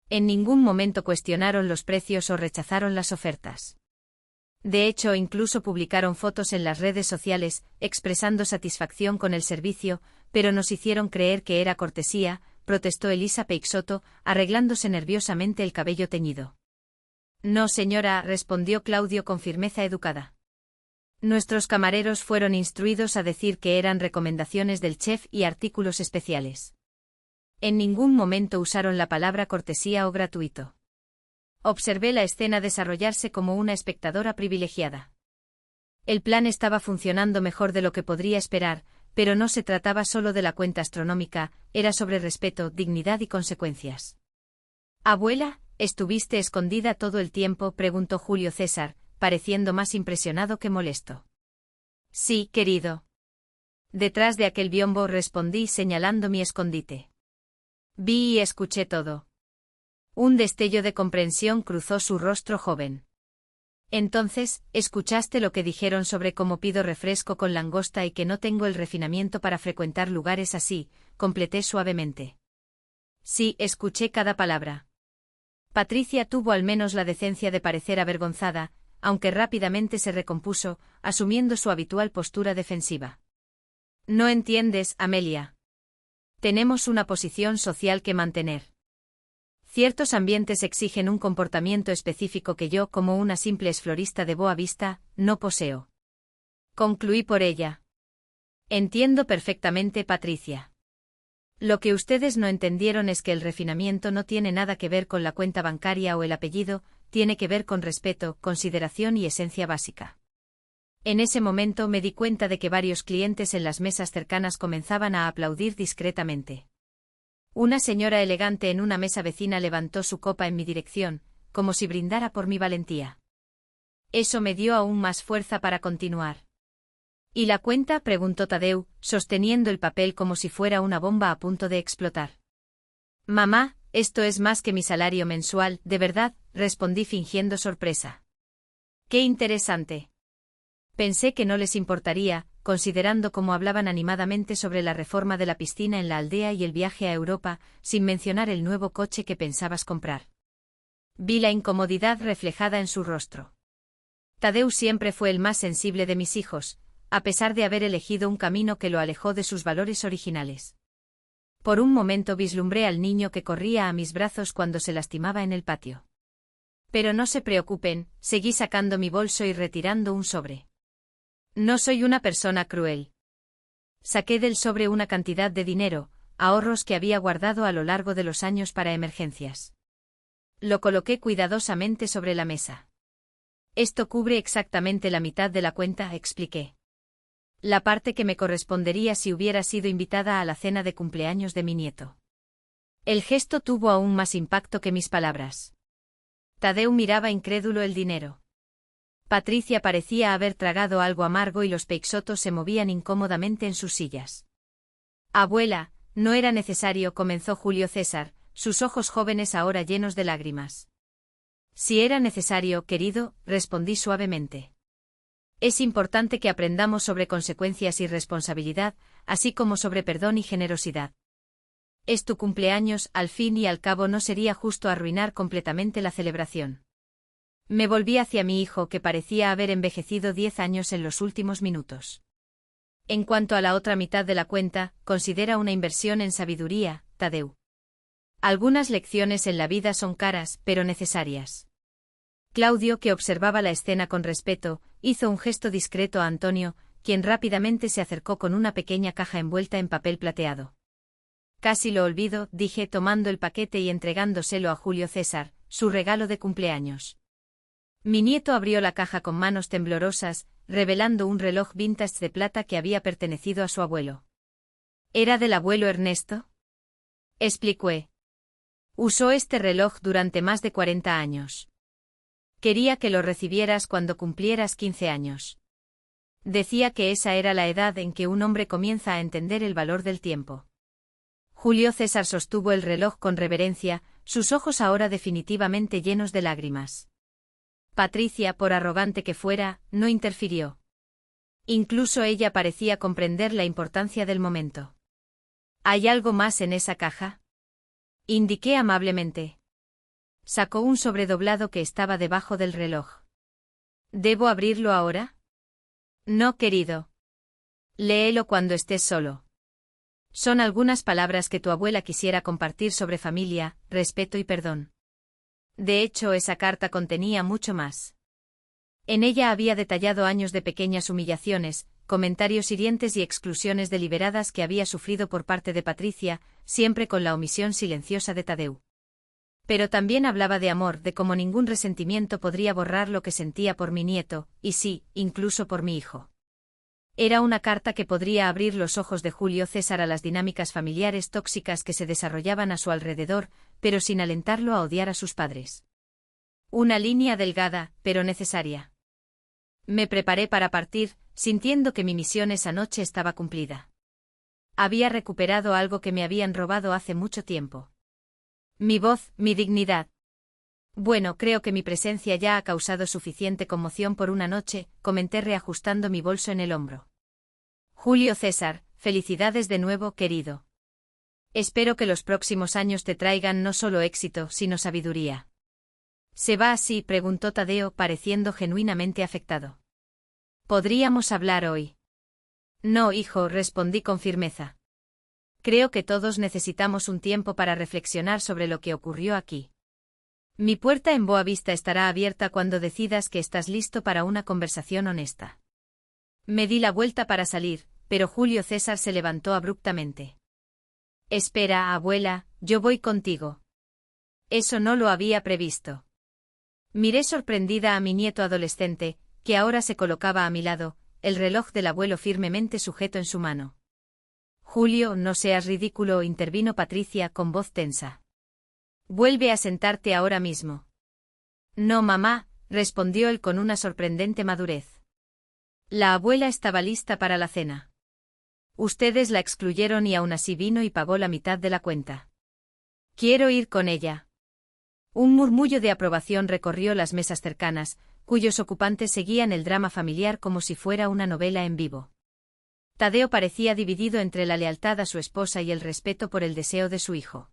En ningún momento cuestionaron los precios o rechazaron las ofertas. De hecho, incluso publicaron fotos en las redes sociales, expresando satisfacción con el servicio, pero nos hicieron creer que era cortesía, protestó Elisa Peixoto, arreglándose nerviosamente el cabello teñido. No, señora, respondió Claudio con firmeza educada. Nuestros camareros fueron instruidos a decir que eran recomendaciones del chef y artículos especiales. En ningún momento usaron la palabra cortesía o gratuito. Observé la escena desarrollarse como una espectadora privilegiada. El plan estaba funcionando mejor de lo que podría esperar, pero no se trataba solo de la cuenta astronómica, era sobre respeto, dignidad y consecuencias. «Abuela, ¿estuviste escondida todo el tiempo?», preguntó Julio César, pareciendo más impresionado que molesto. «Sí, querido. Detrás de aquel biombo», respondí señalando mi escondite. «Vi y escuché todo». Un destello de comprensión cruzó su rostro joven. «Entonces, ¿escuchaste lo que dijeron sobre cómo pido refresco con langosta y que no tengo el refinamiento para frecuentar lugares así?», completé suavemente. «Sí, escuché cada palabra». Patricia tuvo al menos la decencia de parecer avergonzada, aunque rápidamente se recompuso, asumiendo su habitual postura defensiva. «No entiendes, Amelia. Tenemos una posición social que mantener. Ciertos ambientes exigen un comportamiento específico que yo, como una simple florista de Boa Vista, no poseo». Concluí por ella. «Entiendo perfectamente, Patricia. Lo que ustedes no entendieron es que el refinamiento no tiene nada que ver con la cuenta bancaria o el apellido, tiene que ver con respeto, consideración y esencia básica». En ese momento me di cuenta de que varios clientes en las mesas cercanas comenzaban a aplaudir discretamente. Una señora elegante en una mesa vecina levantó su copa en mi dirección, como si brindara por mi valentía. Eso me dio aún más fuerza para continuar. «¿Y la cuenta?», preguntó Tadeu, sosteniendo el papel como si fuera una bomba a punto de explotar. «Mamá, esto es más que mi salario mensual, de verdad», respondí fingiendo sorpresa. «Qué interesante». Pensé que no les importaría, considerando cómo hablaban animadamente sobre la reforma de la piscina en la aldea y el viaje a Europa, sin mencionar el nuevo coche que pensabas comprar. Vi la incomodidad reflejada en su rostro. Tadeu siempre fue el más sensible de mis hijos, a pesar de haber elegido un camino que lo alejó de sus valores originales. Por un momento vislumbré al niño que corría a mis brazos cuando se lastimaba en el patio. «Pero no se preocupen», seguí sacando mi bolso y retirando un sobre. «No soy una persona cruel». Saqué del sobre una cantidad de dinero, ahorros que había guardado a lo largo de los años para emergencias. Lo coloqué cuidadosamente sobre la mesa. Esto cubre exactamente la mitad de la cuenta, expliqué. La parte que me correspondería si hubiera sido invitada a la cena de cumpleaños de mi nieto. El gesto tuvo aún más impacto que mis palabras. Tadeu miraba incrédulo el dinero. Patricia parecía haber tragado algo amargo y los peixotos se movían incómodamente en sus sillas. Abuela, no era necesario, comenzó Julio César, sus ojos jóvenes ahora llenos de lágrimas. Si era necesario, querido, respondí suavemente. Es importante que aprendamos sobre consecuencias y responsabilidad, así como sobre perdón y generosidad. Es tu cumpleaños, al fin y al cabo no sería justo arruinar completamente la celebración. Me volví hacia mi hijo, que parecía haber envejecido 10 años en los últimos minutos. En cuanto a la otra mitad de la cuenta, considera una inversión en sabiduría, Tadeu. Algunas lecciones en la vida son caras, pero necesarias. Claudio, que observaba la escena con respeto, hizo un gesto discreto a Antonio, quien rápidamente se acercó con una pequeña caja envuelta en papel plateado. Casi lo olvido, dije tomando el paquete y entregándoselo a Julio César, su regalo de cumpleaños. Mi nieto abrió la caja con manos temblorosas, revelando un reloj vintage de plata que había pertenecido a su abuelo. ¿Era del abuelo Ernesto? Explicó. Usó este reloj durante más de 40 años. Quería que lo recibieras cuando cumplieras 15 años. Decía que esa era la edad en que un hombre comienza a entender el valor del tiempo. Julio César sostuvo el reloj con reverencia, sus ojos ahora definitivamente llenos de lágrimas. Patricia, por arrogante que fuera, no interfirió. Incluso ella parecía comprender la importancia del momento. ¿Hay algo más en esa caja? Indiqué amablemente. Sacó un sobredoblado que estaba debajo del reloj. ¿Debo abrirlo ahora? No, querido. Léelo cuando estés solo. Son algunas palabras que tu abuela quisiera compartir sobre familia, respeto y perdón. De hecho, esa carta contenía mucho más. En ella había detallado años de pequeñas humillaciones, comentarios hirientes y exclusiones deliberadas que había sufrido por parte de Patricia, siempre con la omisión silenciosa de Tadeu. Pero también hablaba de amor, de cómo ningún resentimiento podría borrar lo que sentía por mi nieto, y sí, incluso por mi hijo. Era una carta que podría abrir los ojos de Julio César a las dinámicas familiares tóxicas que se desarrollaban a su alrededor, pero sin alentarlo a odiar a sus padres. Una línea delgada, pero necesaria. Me preparé para partir, sintiendo que mi misión esa noche estaba cumplida. Había recuperado algo que me habían robado hace mucho tiempo. Mi voz, mi dignidad. Bueno, creo que mi presencia ya ha causado suficiente conmoción por una noche, comenté reajustando mi bolso en el hombro. Julio César, felicidades de nuevo, querido. Espero que los próximos años te traigan no solo éxito, sino sabiduría. ¿Se va así?, preguntó Tadeo, pareciendo genuinamente afectado. ¿Podríamos hablar hoy? No, hijo, respondí con firmeza. Creo que todos necesitamos un tiempo para reflexionar sobre lo que ocurrió aquí. Mi puerta en Boa Vista estará abierta cuando decidas que estás listo para una conversación honesta. Me di la vuelta para salir, pero Julio César se levantó abruptamente. Espera, abuela, yo voy contigo. Eso no lo había previsto. Miré sorprendida a mi nieto adolescente, que ahora se colocaba a mi lado, el reloj del abuelo firmemente sujeto en su mano. Julio, no seas ridículo, intervino Patricia con voz tensa. Vuelve a sentarte ahora mismo. No, mamá, respondió él con una sorprendente madurez. La abuela estaba lista para la cena. Ustedes la excluyeron y aún así vino y pagó la mitad de la cuenta. Quiero ir con ella. Un murmullo de aprobación recorrió las mesas cercanas, cuyos ocupantes seguían el drama familiar como si fuera una novela en vivo. Tadeo parecía dividido entre la lealtad a su esposa y el respeto por el deseo de su hijo.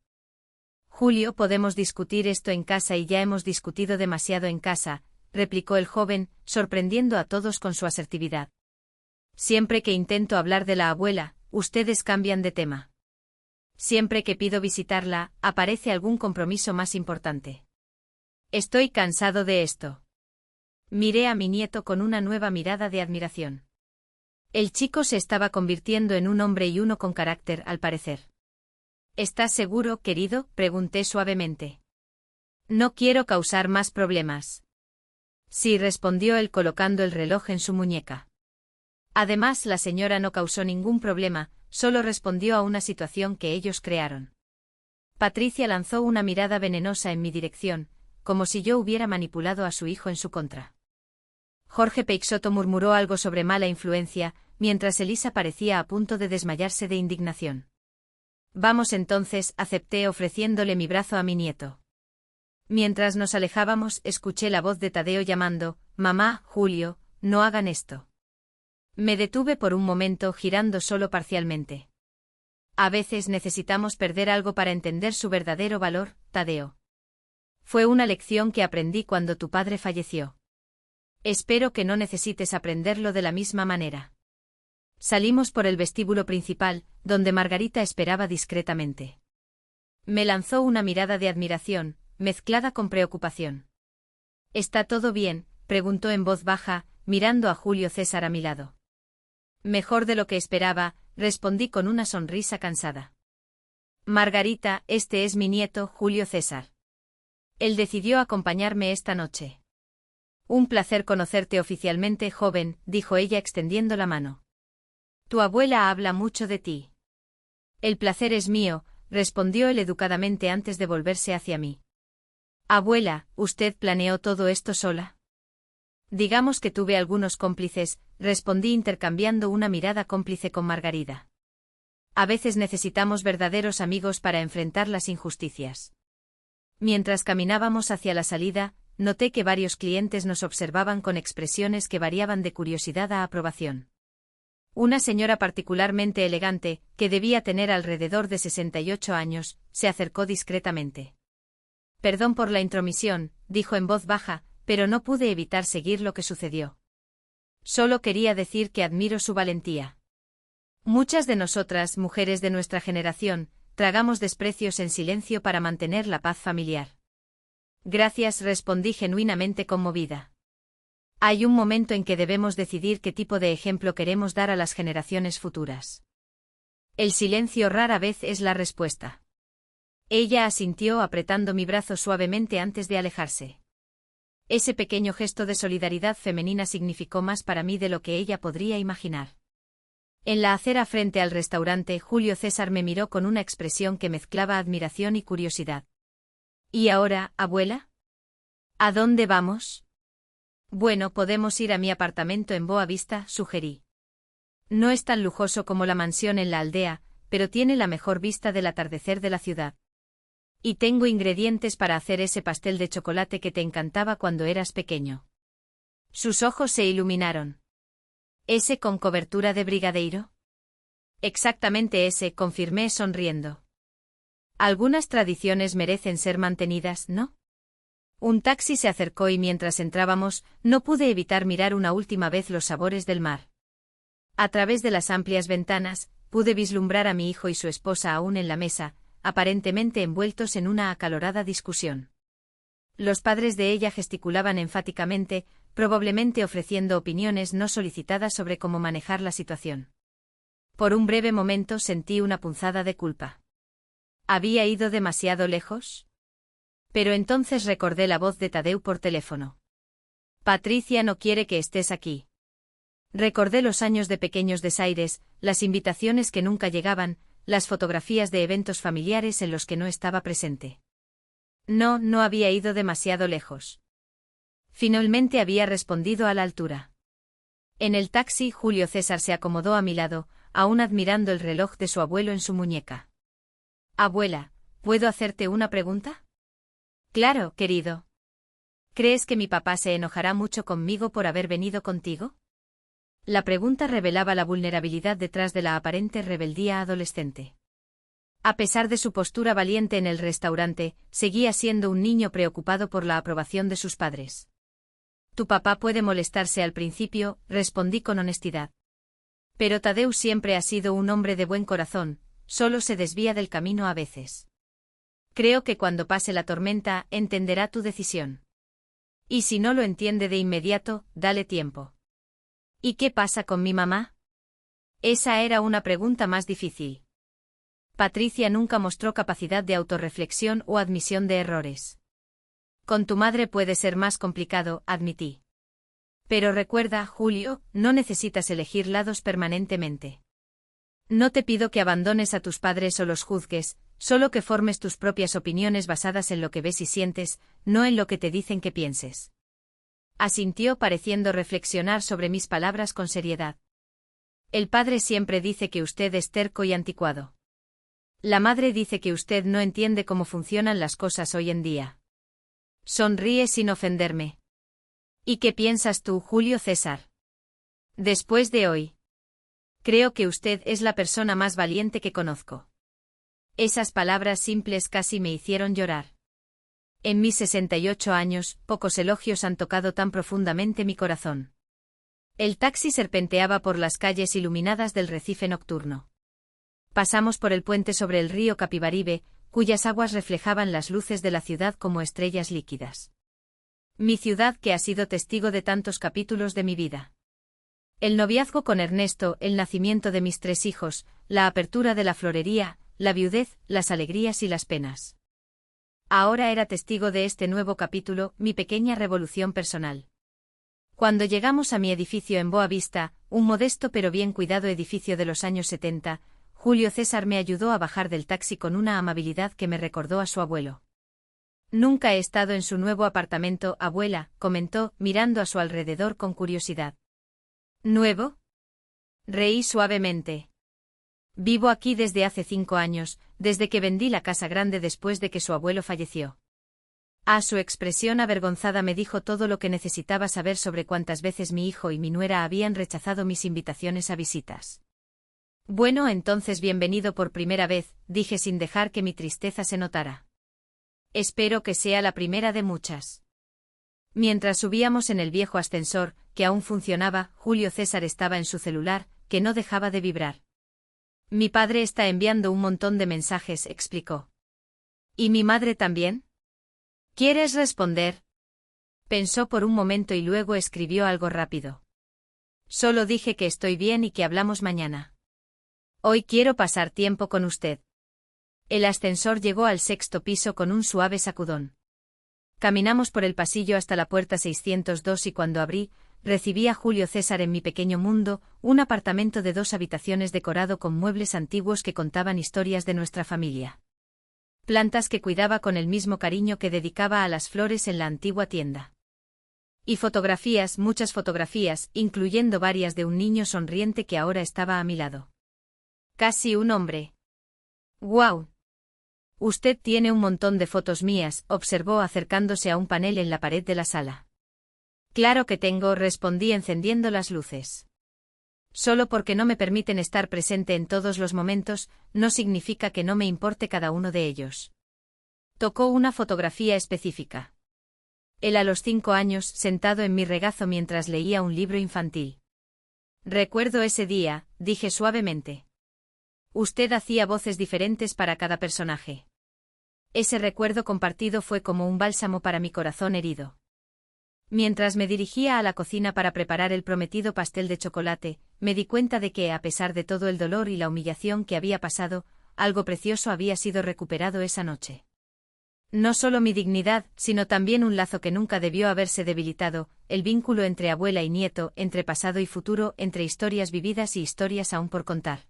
Julio, podemos discutir esto en casa y ya hemos discutido demasiado en casa, replicó el joven, sorprendiendo a todos con su asertividad. Siempre que intento hablar de la abuela, ustedes cambian de tema. Siempre que pido visitarla, aparece algún compromiso más importante. Estoy cansado de esto. Miré a mi nieto con una nueva mirada de admiración. El chico se estaba convirtiendo en un hombre y uno con carácter, al parecer. ¿Estás seguro, querido?, pregunté suavemente. No quiero causar más problemas. Sí, respondió él colocando el reloj en su muñeca. Además, la señora no causó ningún problema, solo respondió a una situación que ellos crearon. Patricia lanzó una mirada venenosa en mi dirección, como si yo hubiera manipulado a su hijo en su contra. Jorge Peixoto murmuró algo sobre mala influencia, mientras Elisa parecía a punto de desmayarse de indignación. Vamos entonces, acepté ofreciéndole mi brazo a mi nieto. Mientras nos alejábamos, escuché la voz de Tadeo llamando, «Mamá, Julio, no hagan esto». Me detuve por un momento, girando solo parcialmente. A veces necesitamos perder algo para entender su verdadero valor, Tadeo. Fue una lección que aprendí cuando tu padre falleció. Espero que no necesites aprenderlo de la misma manera. Salimos por el vestíbulo principal, donde Margarita esperaba discretamente. Me lanzó una mirada de admiración, mezclada con preocupación. ¿Está todo bien?, preguntó en voz baja, mirando a Julio César a mi lado. Mejor de lo que esperaba, respondí con una sonrisa cansada. Margarita, este es mi nieto, Julio César. Él decidió acompañarme esta noche. Un placer conocerte oficialmente, joven, dijo ella extendiendo la mano. Tu abuela habla mucho de ti. El placer es mío, respondió él educadamente antes de volverse hacia mí. Abuela, ¿usted planeó todo esto sola? Digamos que tuve algunos cómplices, respondí intercambiando una mirada cómplice con Margarita. A veces necesitamos verdaderos amigos para enfrentar las injusticias. Mientras caminábamos hacia la salida, noté que varios clientes nos observaban con expresiones que variaban de curiosidad a aprobación. Una señora particularmente elegante, que debía tener alrededor de 68 años, se acercó discretamente. Perdón por la intromisión, dijo en voz baja, pero no pude evitar seguir lo que sucedió. Solo quería decir que admiro su valentía. Muchas de nosotras, mujeres de nuestra generación, tragamos desprecios en silencio para mantener la paz familiar. Gracias, respondí genuinamente conmovida. Hay un momento en que debemos decidir qué tipo de ejemplo queremos dar a las generaciones futuras. El silencio rara vez es la respuesta. Ella asintió apretando mi brazo suavemente antes de alejarse. Ese pequeño gesto de solidaridad femenina significó más para mí de lo que ella podría imaginar. En la acera frente al restaurante, Julio César me miró con una expresión que mezclaba admiración y curiosidad. ¿Y ahora, abuela? ¿A dónde vamos? Bueno, podemos ir a mi apartamento en Boa Vista, sugerí. No es tan lujoso como la mansión en la aldea, pero tiene la mejor vista del atardecer de la ciudad. Y tengo ingredientes para hacer ese pastel de chocolate que te encantaba cuando eras pequeño. Sus ojos se iluminaron. ¿Ese con cobertura de brigadeiro? Exactamente ese, confirmé sonriendo. Algunas tradiciones merecen ser mantenidas, ¿no? Un taxi se acercó y mientras entrábamos, no pude evitar mirar una última vez los sabores del mar. A través de las amplias ventanas, pude vislumbrar a mi hijo y su esposa aún en la mesa, aparentemente envueltos en una acalorada discusión. Los padres de ella gesticulaban enfáticamente, probablemente ofreciendo opiniones no solicitadas sobre cómo manejar la situación. Por un breve momento sentí una punzada de culpa. ¿Había ido demasiado lejos? Pero entonces recordé la voz de Tadeu por teléfono. Patricia no quiere que estés aquí. Recordé los años de pequeños desaires, las invitaciones que nunca llegaban, las fotografías de eventos familiares en los que no estaba presente. No, no había ido demasiado lejos. Finalmente había respondido a la altura. En el taxi, Julio César se acomodó a mi lado, aún admirando el reloj de su abuelo en su muñeca. Abuela, ¿puedo hacerte una pregunta? Claro, querido. ¿Crees que mi papá se enojará mucho conmigo por haber venido contigo? La pregunta revelaba la vulnerabilidad detrás de la aparente rebeldía adolescente. A pesar de su postura valiente en el restaurante, seguía siendo un niño preocupado por la aprobación de sus padres. Tu papá puede molestarse al principio, respondí con honestidad. Pero Tadeu siempre ha sido un hombre de buen corazón, solo se desvía del camino a veces. Creo que cuando pase la tormenta, entenderá tu decisión. Y si no lo entiende de inmediato, dale tiempo. ¿Y qué pasa con mi mamá? Esa era una pregunta más difícil. Patricia nunca mostró capacidad de autorreflexión o admisión de errores. Con tu madre puede ser más complicado, admití. Pero recuerda, Julio, no necesitas elegir lados permanentemente. No te pido que abandones a tus padres o los juzgues, solo que formes tus propias opiniones basadas en lo que ves y sientes, no en lo que te dicen que pienses. Asintió pareciendo reflexionar sobre mis palabras con seriedad. El padre siempre dice que usted es terco y anticuado. La madre dice que usted no entiende cómo funcionan las cosas hoy en día. Sonríe sin ofenderme. ¿Y qué piensas tú, Julio César? Después de hoy. Creo que usted es la persona más valiente que conozco. Esas palabras simples casi me hicieron llorar. En mis 68 años, pocos elogios han tocado tan profundamente mi corazón. El taxi serpenteaba por las calles iluminadas del Recife nocturno. Pasamos por el puente sobre el río Capibaribe, cuyas aguas reflejaban las luces de la ciudad como estrellas líquidas. Mi ciudad que ha sido testigo de tantos capítulos de mi vida. El noviazgo con Ernesto, el nacimiento de mis 3 hijos, la apertura de la florería, la viudez, las alegrías y las penas. Ahora era testigo de este nuevo capítulo, mi pequeña revolución personal. Cuando llegamos a mi edificio en Boa Vista, un modesto pero bien cuidado edificio de los años 70, Julio César me ayudó a bajar del taxi con una amabilidad que me recordó a su abuelo. Nunca he estado en su nuevo apartamento, abuela, comentó, mirando a su alrededor con curiosidad. ¿Nuevo? Reí suavemente. Vivo aquí desde hace 5 años, desde que vendí la casa grande después de que su abuelo falleció. A su expresión avergonzada me dijo todo lo que necesitaba saber sobre cuántas veces mi hijo y mi nuera habían rechazado mis invitaciones a visitas. Bueno, entonces bienvenido por primera vez, dije sin dejar que mi tristeza se notara. Espero que sea la primera de muchas. Mientras subíamos en el viejo ascensor, que aún funcionaba, Julio César estaba en su celular, que no dejaba de vibrar. Mi padre está enviando un montón de mensajes, explicó. ¿Y mi madre también? ¿Quieres responder? Pensó por un momento y luego escribió algo rápido. Solo dije que estoy bien y que hablamos mañana. Hoy quiero pasar tiempo con usted. El ascensor llegó al 6º piso con un suave sacudón. Caminamos por el pasillo hasta la puerta 602 y cuando abrí, recibí a Julio César en mi pequeño mundo, un apartamento de 2 habitaciones decorado con muebles antiguos que contaban historias de nuestra familia. Plantas que cuidaba con el mismo cariño que dedicaba a las flores en la antigua tienda. Y fotografías, muchas fotografías, incluyendo varias de un niño sonriente que ahora estaba a mi lado. Casi un hombre. ¡Guau! Usted tiene un montón de fotos mías, observó acercándose a un panel en la pared de la sala. Claro que tengo, respondí encendiendo las luces. Solo porque no me permiten estar presente en todos los momentos, no significa que no me importe cada uno de ellos. Tocó una fotografía específica. Él a los 5 años, sentado en mi regazo mientras leía un libro infantil. Recuerdo ese día, dije suavemente. Usted hacía voces diferentes para cada personaje. Ese recuerdo compartido fue como un bálsamo para mi corazón herido. Mientras me dirigía a la cocina para preparar el prometido pastel de chocolate, me di cuenta de que, a pesar de todo el dolor y la humillación que había pasado, algo precioso había sido recuperado esa noche. No solo mi dignidad, sino también un lazo que nunca debió haberse debilitado, el vínculo entre abuela y nieto, entre pasado y futuro, entre historias vividas y historias aún por contar.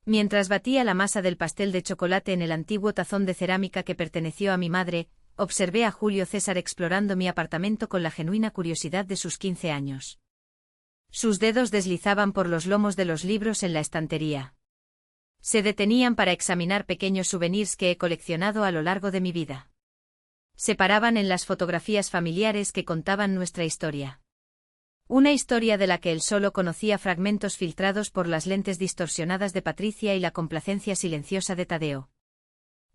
Mientras batía la masa del pastel de chocolate en el antiguo tazón de cerámica que perteneció a mi madre, observé a Julio César explorando mi apartamento con la genuina curiosidad de sus 15 años. Sus dedos deslizaban por los lomos de los libros en la estantería. Se detenían para examinar pequeños souvenirs que he coleccionado a lo largo de mi vida. Se paraban en las fotografías familiares que contaban nuestra historia. Una historia de la que él solo conocía fragmentos filtrados por las lentes distorsionadas de Patricia y la complacencia silenciosa de Tadeo.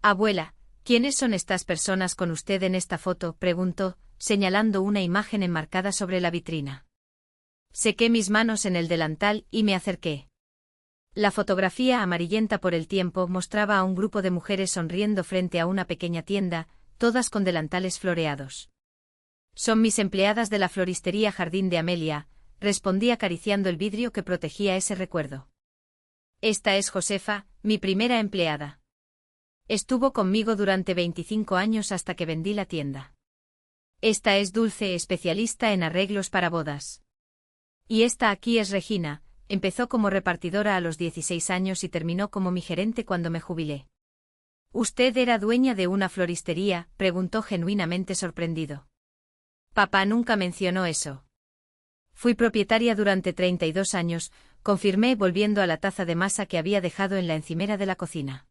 Abuela, ¿quiénes son estas personas con usted en esta foto?, preguntó, señalando una imagen enmarcada sobre la vitrina. Sequé mis manos en el delantal y me acerqué. La fotografía amarillenta por el tiempo mostraba a un grupo de mujeres sonriendo frente a una pequeña tienda, todas con delantales floreados. Son mis empleadas de la floristería Jardín de Amelia, respondí acariciando el vidrio que protegía ese recuerdo. Esta es Josefa, mi primera empleada. Estuvo conmigo durante 25 años hasta que vendí la tienda. Esta es Dulce, especialista en arreglos para bodas. Y esta aquí es Regina, empezó como repartidora a los 16 años y terminó como mi gerente cuando me jubilé. ¿Usted era dueña de una floristería?, preguntó genuinamente sorprendido. Papá nunca mencionó eso. Fui propietaria durante 32 años, confirmé volviendo a la taza de masa que había dejado en la encimera de la cocina.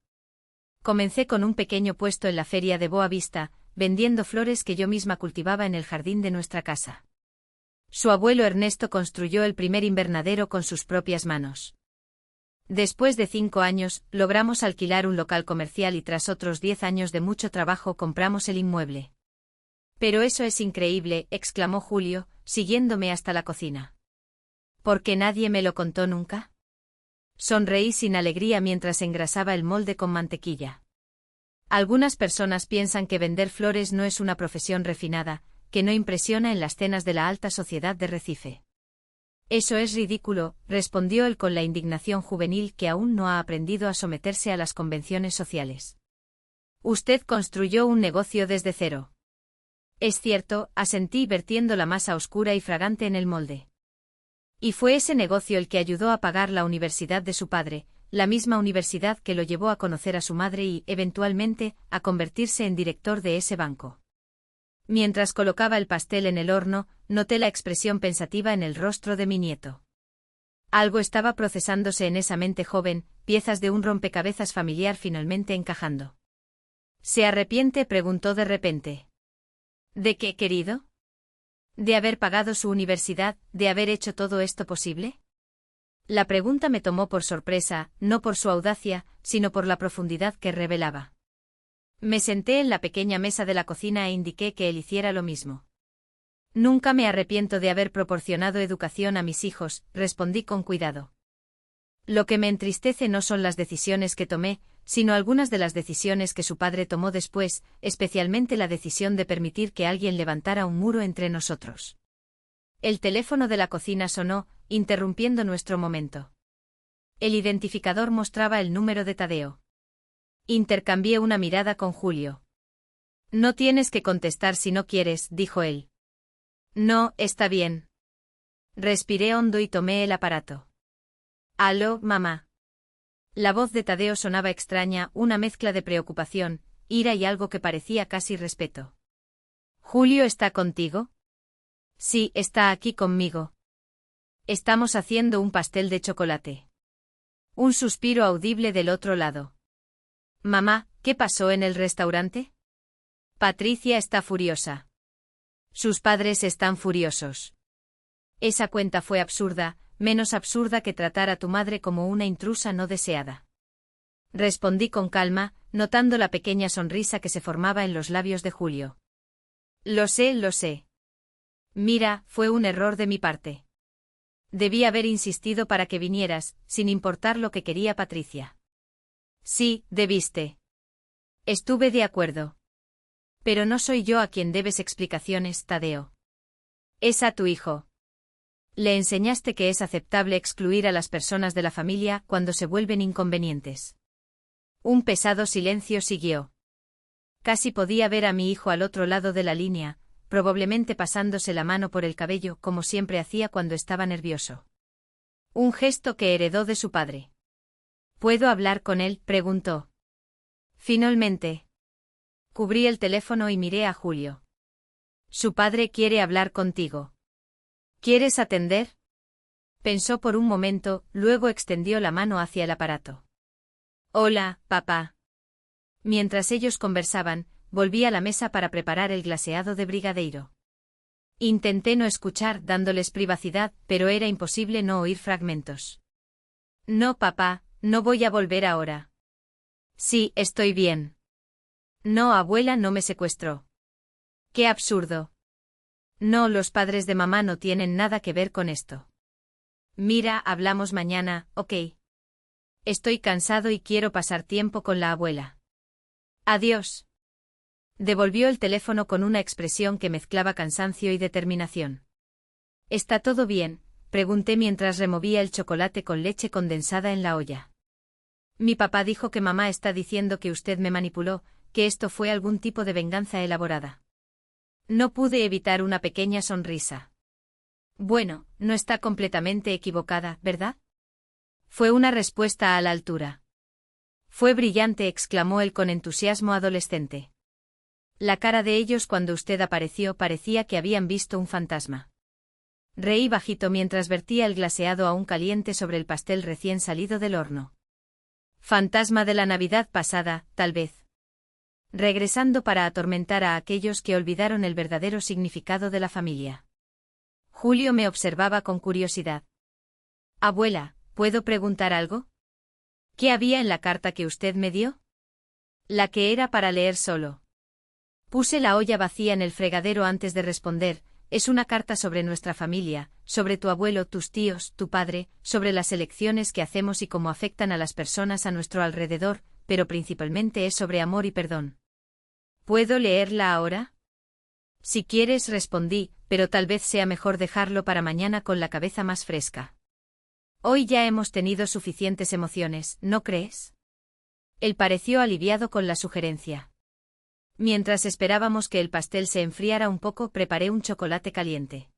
Comencé con un pequeño puesto en la feria de Boa Vista, vendiendo flores que yo misma cultivaba en el jardín de nuestra casa. Su abuelo Ernesto construyó el primer invernadero con sus propias manos. Después de 5 años, logramos alquilar un local comercial y tras otros 10 años de mucho trabajo compramos el inmueble. Pero eso es increíble, exclamó Julio, siguiéndome hasta la cocina. ¿Por qué nadie me lo contó nunca? Sonreí sin alegría mientras engrasaba el molde con mantequilla. Algunas personas piensan que vender flores no es una profesión refinada, que no impresiona en las cenas de la alta sociedad de Recife. Eso es ridículo, respondió él con la indignación juvenil que aún no ha aprendido a someterse a las convenciones sociales. Usted construyó un negocio desde cero. Es cierto, asentí vertiendo la masa oscura y fragante en el molde. Y fue ese negocio el que ayudó a pagar la universidad de su padre, la misma universidad que lo llevó a conocer a su madre y, eventualmente, a convertirse en director de ese banco. Mientras colocaba el pastel en el horno, noté la expresión pensativa en el rostro de mi nieto. Algo estaba procesándose en esa mente joven, piezas de un rompecabezas familiar finalmente encajando. ¿Se arrepiente?, preguntó de repente. ¿De qué, querido? ¿De haber pagado su universidad, de haber hecho todo esto posible? La pregunta me tomó por sorpresa, no por su audacia, sino por la profundidad que revelaba. Me senté en la pequeña mesa de la cocina e indiqué que él hiciera lo mismo. Nunca me arrepiento de haber proporcionado educación a mis hijos, respondí con cuidado. Lo que me entristece no son las decisiones que tomé, sino algunas de las decisiones que su padre tomó después, especialmente la decisión de permitir que alguien levantara un muro entre nosotros. El teléfono de la cocina sonó, interrumpiendo nuestro momento. El identificador mostraba el número de Tadeo. Intercambié una mirada con Julio. No tienes que contestar si no quieres, dijo él. No, está bien. Respiré hondo y tomé el aparato. Aló, mamá. La voz de Tadeo sonaba extraña, una mezcla de preocupación, ira y algo que parecía casi respeto. ¿Julio está contigo? Sí, está aquí conmigo. Estamos haciendo un pastel de chocolate. Un suspiro audible del otro lado. Mamá, ¿qué pasó en el restaurante? Patricia está furiosa. Sus padres están furiosos. Esa cuenta fue absurda, menos absurda que tratar a tu madre como una intrusa no deseada. Respondí con calma, notando la pequeña sonrisa que se formaba en los labios de Julio. Lo sé, lo sé. Mira, fue un error de mi parte. Debí haber insistido para que vinieras, sin importar lo que quería Patricia. Sí, debiste. Estuve de acuerdo. Pero no soy yo a quien debes explicaciones, Tadeo. Es a tu hijo. Le enseñaste que es aceptable excluir a las personas de la familia cuando se vuelven inconvenientes. Un pesado silencio siguió. Casi podía ver a mi hijo al otro lado de la línea, probablemente pasándose la mano por el cabello como siempre hacía cuando estaba nervioso. Un gesto que heredó de su padre. ¿Puedo hablar con él?, preguntó. Finalmente. Cubrí el teléfono y miré a Julio. Su padre quiere hablar contigo. ¿Quieres atender? Pensó por un momento, luego extendió la mano hacia el aparato. Hola, papá. Mientras ellos conversaban, volví a la mesa para preparar el glaseado de brigadeiro. Intenté no escuchar dándoles privacidad, pero era imposible no oír fragmentos. No, papá, no voy a volver ahora. Sí, estoy bien. No, abuela no me secuestró. ¡Qué absurdo! No, los padres de mamá no tienen nada que ver con esto. Mira, hablamos mañana, ¿ok? Estoy cansado y quiero pasar tiempo con la abuela. Adiós. Devolvió el teléfono con una expresión que mezclaba cansancio y determinación. ¿Está todo bien?, pregunté mientras removía el chocolate con leche condensada en la olla. Mi papá dijo que mamá está diciendo que usted me manipuló, que esto fue algún tipo de venganza elaborada. No pude evitar una pequeña sonrisa. Bueno, no está completamente equivocada, ¿verdad? Fue una respuesta a la altura. Fue brillante, exclamó él con entusiasmo adolescente. La cara de ellos cuando usted apareció parecía que habían visto un fantasma. Reí bajito mientras vertía el glaseado aún caliente sobre el pastel recién salido del horno. Fantasma de la Navidad pasada, tal vez. Regresando para atormentar a aquellos que olvidaron el verdadero significado de la familia. Julio me observaba con curiosidad. Abuela, ¿puedo preguntar algo? ¿Qué había en la carta que usted me dio? La que era para leer solo. Puse la olla vacía en el fregadero antes de responder. Es una carta sobre nuestra familia, sobre tu abuelo, tus tíos, tu padre, sobre las elecciones que hacemos y cómo afectan a las personas a nuestro alrededor, pero principalmente es sobre amor y perdón. ¿Puedo leerla ahora? Si quieres, respondí, pero tal vez sea mejor dejarlo para mañana con la cabeza más fresca. Hoy ya hemos tenido suficientes emociones, ¿no crees? Él pareció aliviado con la sugerencia. Mientras esperábamos que el pastel se enfriara un poco, preparé un chocolate caliente.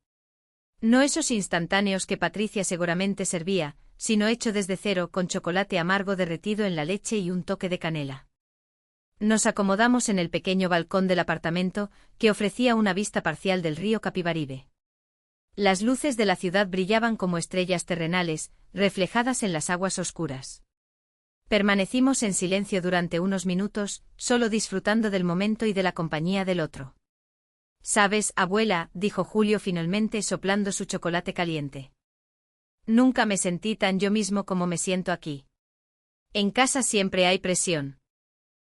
No esos instantáneos que Patricia seguramente servía, sino hecho desde cero con chocolate amargo derretido en la leche y un toque de canela. Nos acomodamos en el pequeño balcón del apartamento, que ofrecía una vista parcial del río Capibaribe. Las luces de la ciudad brillaban como estrellas terrenales, reflejadas en las aguas oscuras. Permanecimos en silencio durante unos minutos, solo disfrutando del momento y de la compañía del otro. «Sabes, abuela», dijo Julio finalmente soplando su chocolate caliente. «Nunca me sentí tan yo mismo como me siento aquí. En casa siempre hay presión.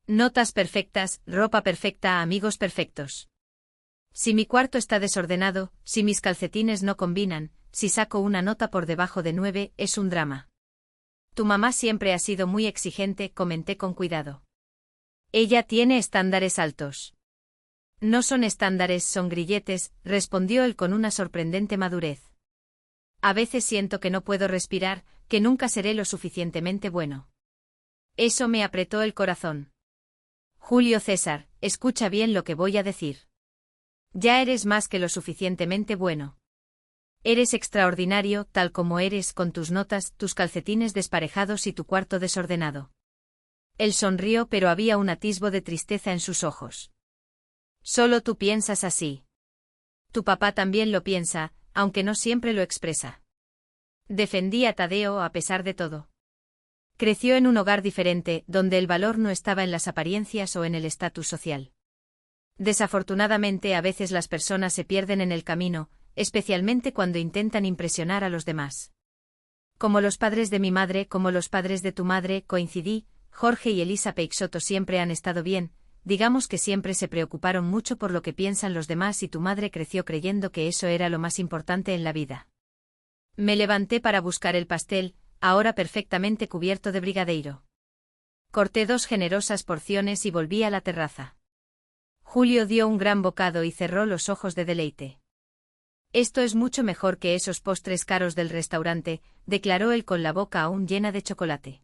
Notas perfectas, ropa perfecta, amigos perfectos. Si mi cuarto está desordenado, si mis calcetines no combinan, si saco una nota por debajo de 9, es un drama. Tu mamá siempre ha sido muy exigente», comenté con cuidado. «Ella tiene estándares altos». «No son estándares, son grilletes», respondió él con una sorprendente madurez. «A veces siento que no puedo respirar, que nunca seré lo suficientemente bueno». Eso me apretó el corazón. «Julio César, escucha bien lo que voy a decir. Ya eres más que lo suficientemente bueno. Eres extraordinario, tal como eres, con tus notas, tus calcetines desparejados y tu cuarto desordenado». Él sonrió, pero había un atisbo de tristeza en sus ojos. «Solo tú piensas así. Tu papá también lo piensa, aunque no siempre lo expresa». Defendí a Tadeo a pesar de todo. Creció en un hogar diferente, donde el valor no estaba en las apariencias o en el estatus social. Desafortunadamente, a veces las personas se pierden en el camino, especialmente cuando intentan impresionar a los demás. Como los padres de mi madre, como los padres de tu madre, coincidí. Jorge y Elisa Peixoto siempre han estado bien, digamos que siempre se preocuparon mucho por lo que piensan los demás y tu madre creció creyendo que eso era lo más importante en la vida. Me levanté para buscar el pastel, ahora perfectamente cubierto de brigadeiro. Corté 2 generosas porciones y volví a la terraza. Julio dio un gran bocado y cerró los ojos de deleite. «Esto es mucho mejor que esos postres caros del restaurante», declaró él con la boca aún llena de chocolate.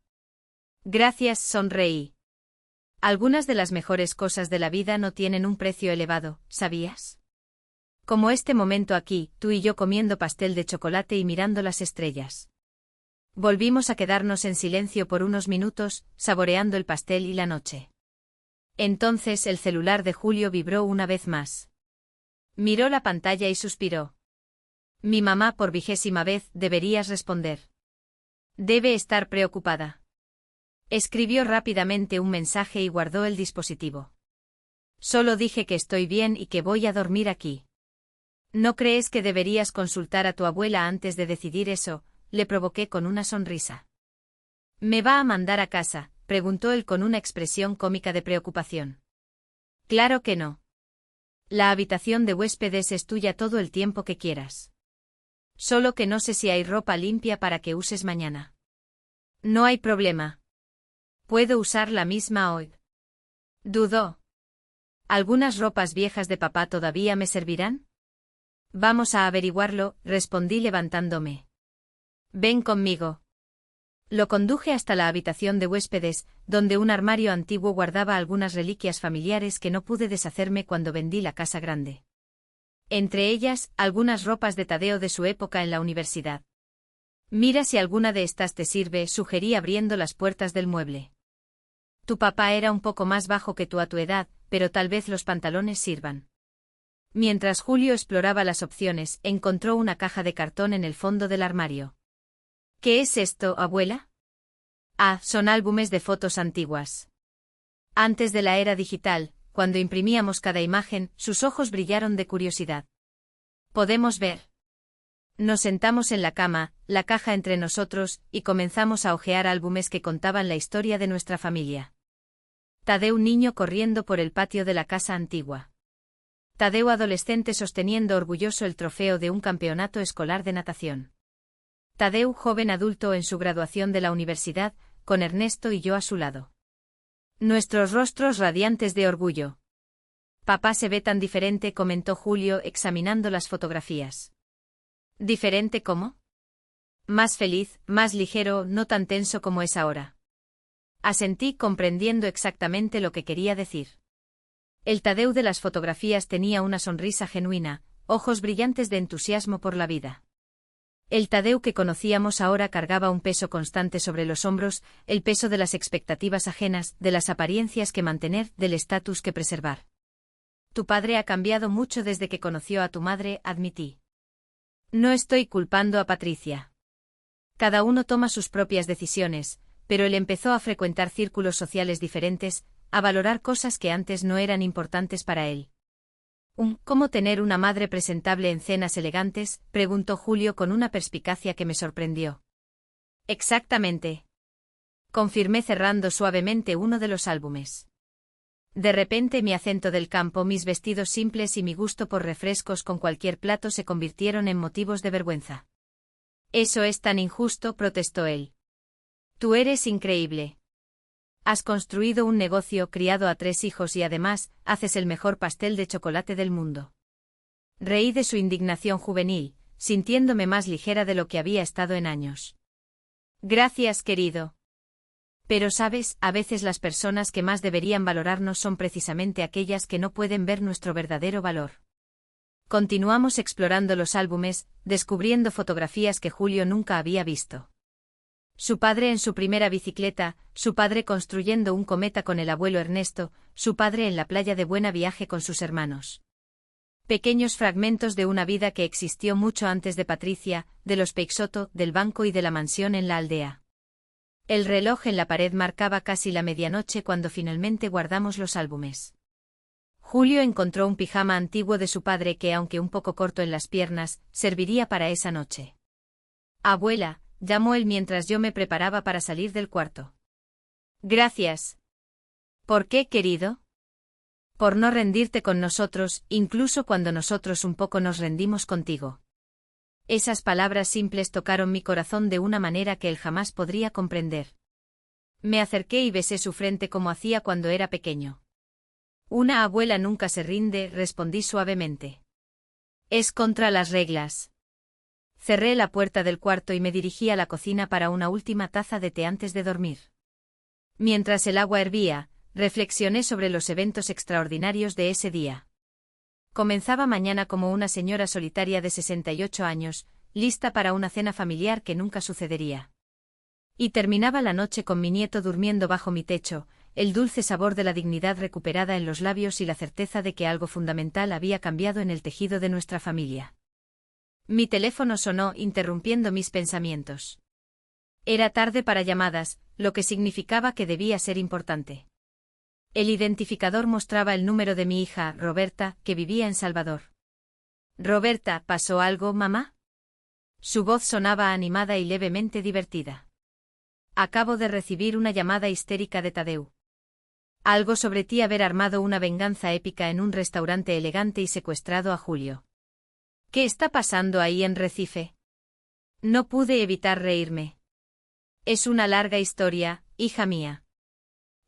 «Gracias», sonreí. «Algunas de las mejores cosas de la vida no tienen un precio elevado, ¿sabías? Como este momento aquí, tú y yo comiendo pastel de chocolate y mirando las estrellas». Volvimos a quedarnos en silencio por unos minutos, saboreando el pastel y la noche. Entonces el celular de Julio vibró una vez más. Miró la pantalla y suspiró. «Mi mamá por 20ª vez, deberías responder. Debe estar preocupada». Escribió rápidamente un mensaje y guardó el dispositivo. «Solo dije que estoy bien y que voy a dormir aquí». «¿No crees que deberías consultar a tu abuela antes de decidir eso?», le provoqué con una sonrisa. «¿Me va a mandar a casa?», preguntó él con una expresión cómica de preocupación. «Claro que no. La habitación de huéspedes es tuya todo el tiempo que quieras. Solo que no sé si hay ropa limpia para que uses mañana». «No hay problema. Puedo usar la misma hoy». Dudó. «¿Algunas ropas viejas de papá todavía me servirán?» «Vamos a averiguarlo», respondí levantándome. «Ven conmigo». Lo conduje hasta la habitación de huéspedes, donde un armario antiguo guardaba algunas reliquias familiares que no pude deshacerme cuando vendí la casa grande. Entre ellas, algunas ropas de Tadeo de su época en la universidad. Mira si alguna de estas te sirve, sugerí abriendo las puertas del mueble. Tu papá era un poco más bajo que tú a tu edad, pero tal vez los pantalones sirvan. Mientras Julio exploraba las opciones, encontró una caja de cartón en el fondo del armario. ¿Qué es esto, abuela? Ah, son álbumes de fotos antiguas. Antes de la era digital, cuando imprimíamos cada imagen, sus ojos brillaron de curiosidad. ¿Podemos ver? Nos sentamos en la cama, la caja entre nosotros, y comenzamos a hojear álbumes que contaban la historia de nuestra familia. Tadeu niño corriendo por el patio de la casa antigua. Tadeu adolescente sosteniendo orgulloso el trofeo de un campeonato escolar de natación. Tadeu joven adulto en su graduación de la universidad, con Ernesto y yo a su lado. Nuestros rostros radiantes de orgullo. Papá se ve tan diferente, comentó Julio examinando las fotografías. ¿Diferente cómo? Más feliz, más ligero, no tan tenso como es ahora. Asentí comprendiendo exactamente lo que quería decir. El Tadeu de las fotografías tenía una sonrisa genuina, ojos brillantes de entusiasmo por la vida. El Tadeu que conocíamos ahora cargaba un peso constante sobre los hombros, el peso de las expectativas ajenas, de las apariencias que mantener, del estatus que preservar. Tu padre ha cambiado mucho desde que conoció a tu madre, admití. No estoy culpando a Patricia. Cada uno toma sus propias decisiones, pero él empezó a frecuentar círculos sociales diferentes, a valorar cosas que antes no eran importantes para él. ¿Cómo tener una madre presentable en cenas elegantes?, preguntó Julio con una perspicacia que me sorprendió. Exactamente. Confirmé cerrando suavemente uno de los álbumes. De repente mi acento del campo, mis vestidos simples y mi gusto por refrescos con cualquier plato se convirtieron en motivos de vergüenza. Eso es tan injusto, protestó él. Tú eres increíble. Has construido un negocio, criado a 3 hijos y además, haces el mejor pastel de chocolate del mundo. Reí de su indignación juvenil, sintiéndome más ligera de lo que había estado en años. Gracias, querido. Pero sabes, a veces las personas que más deberían valorarnos son precisamente aquellas que no pueden ver nuestro verdadero valor. Continuamos explorando los álbumes, descubriendo fotografías que Julio nunca había visto. Su padre en su primera bicicleta, su padre construyendo un cometa con el abuelo Ernesto, su padre en la playa de Buena Viaje con sus hermanos. Pequeños fragmentos de una vida que existió mucho antes de Patricia, de los Peixoto, del banco y de la mansión en la aldea. El reloj en la pared marcaba casi la medianoche cuando finalmente guardamos los álbumes. Julio encontró un pijama antiguo de su padre que, aunque un poco corto en las piernas, serviría para esa noche. Abuela, llamó él mientras yo me preparaba para salir del cuarto. Gracias. ¿Por qué, querido? Por no rendirte con nosotros, incluso cuando nosotros un poco nos rendimos contigo. Esas palabras simples tocaron mi corazón de una manera que él jamás podría comprender. Me acerqué y besé su frente como hacía cuando era pequeño. Una abuela nunca se rinde, respondí suavemente. Es contra las reglas. Cerré la puerta del cuarto y me dirigí a la cocina para una última taza de té antes de dormir. Mientras el agua hervía, reflexioné sobre los eventos extraordinarios de ese día. Comenzaba mañana como una señora solitaria de 68 años, lista para una cena familiar que nunca sucedería. Y terminaba la noche con mi nieto durmiendo bajo mi techo, el dulce sabor de la dignidad recuperada en los labios y la certeza de que algo fundamental había cambiado en el tejido de nuestra familia. Mi teléfono sonó, interrumpiendo mis pensamientos. Era tarde para llamadas, lo que significaba que debía ser importante. El identificador mostraba el número de mi hija, Roberta, que vivía en Salvador. Roberta, ¿pasó algo, mamá? Su voz sonaba animada y levemente divertida. Acabo de recibir una llamada histérica de Tadeu. Algo sobre ti, haber armado una venganza épica en un restaurante elegante y secuestrado a Julio. ¿Qué está pasando ahí en Recife? No pude evitar reírme. Es una larga historia, hija mía.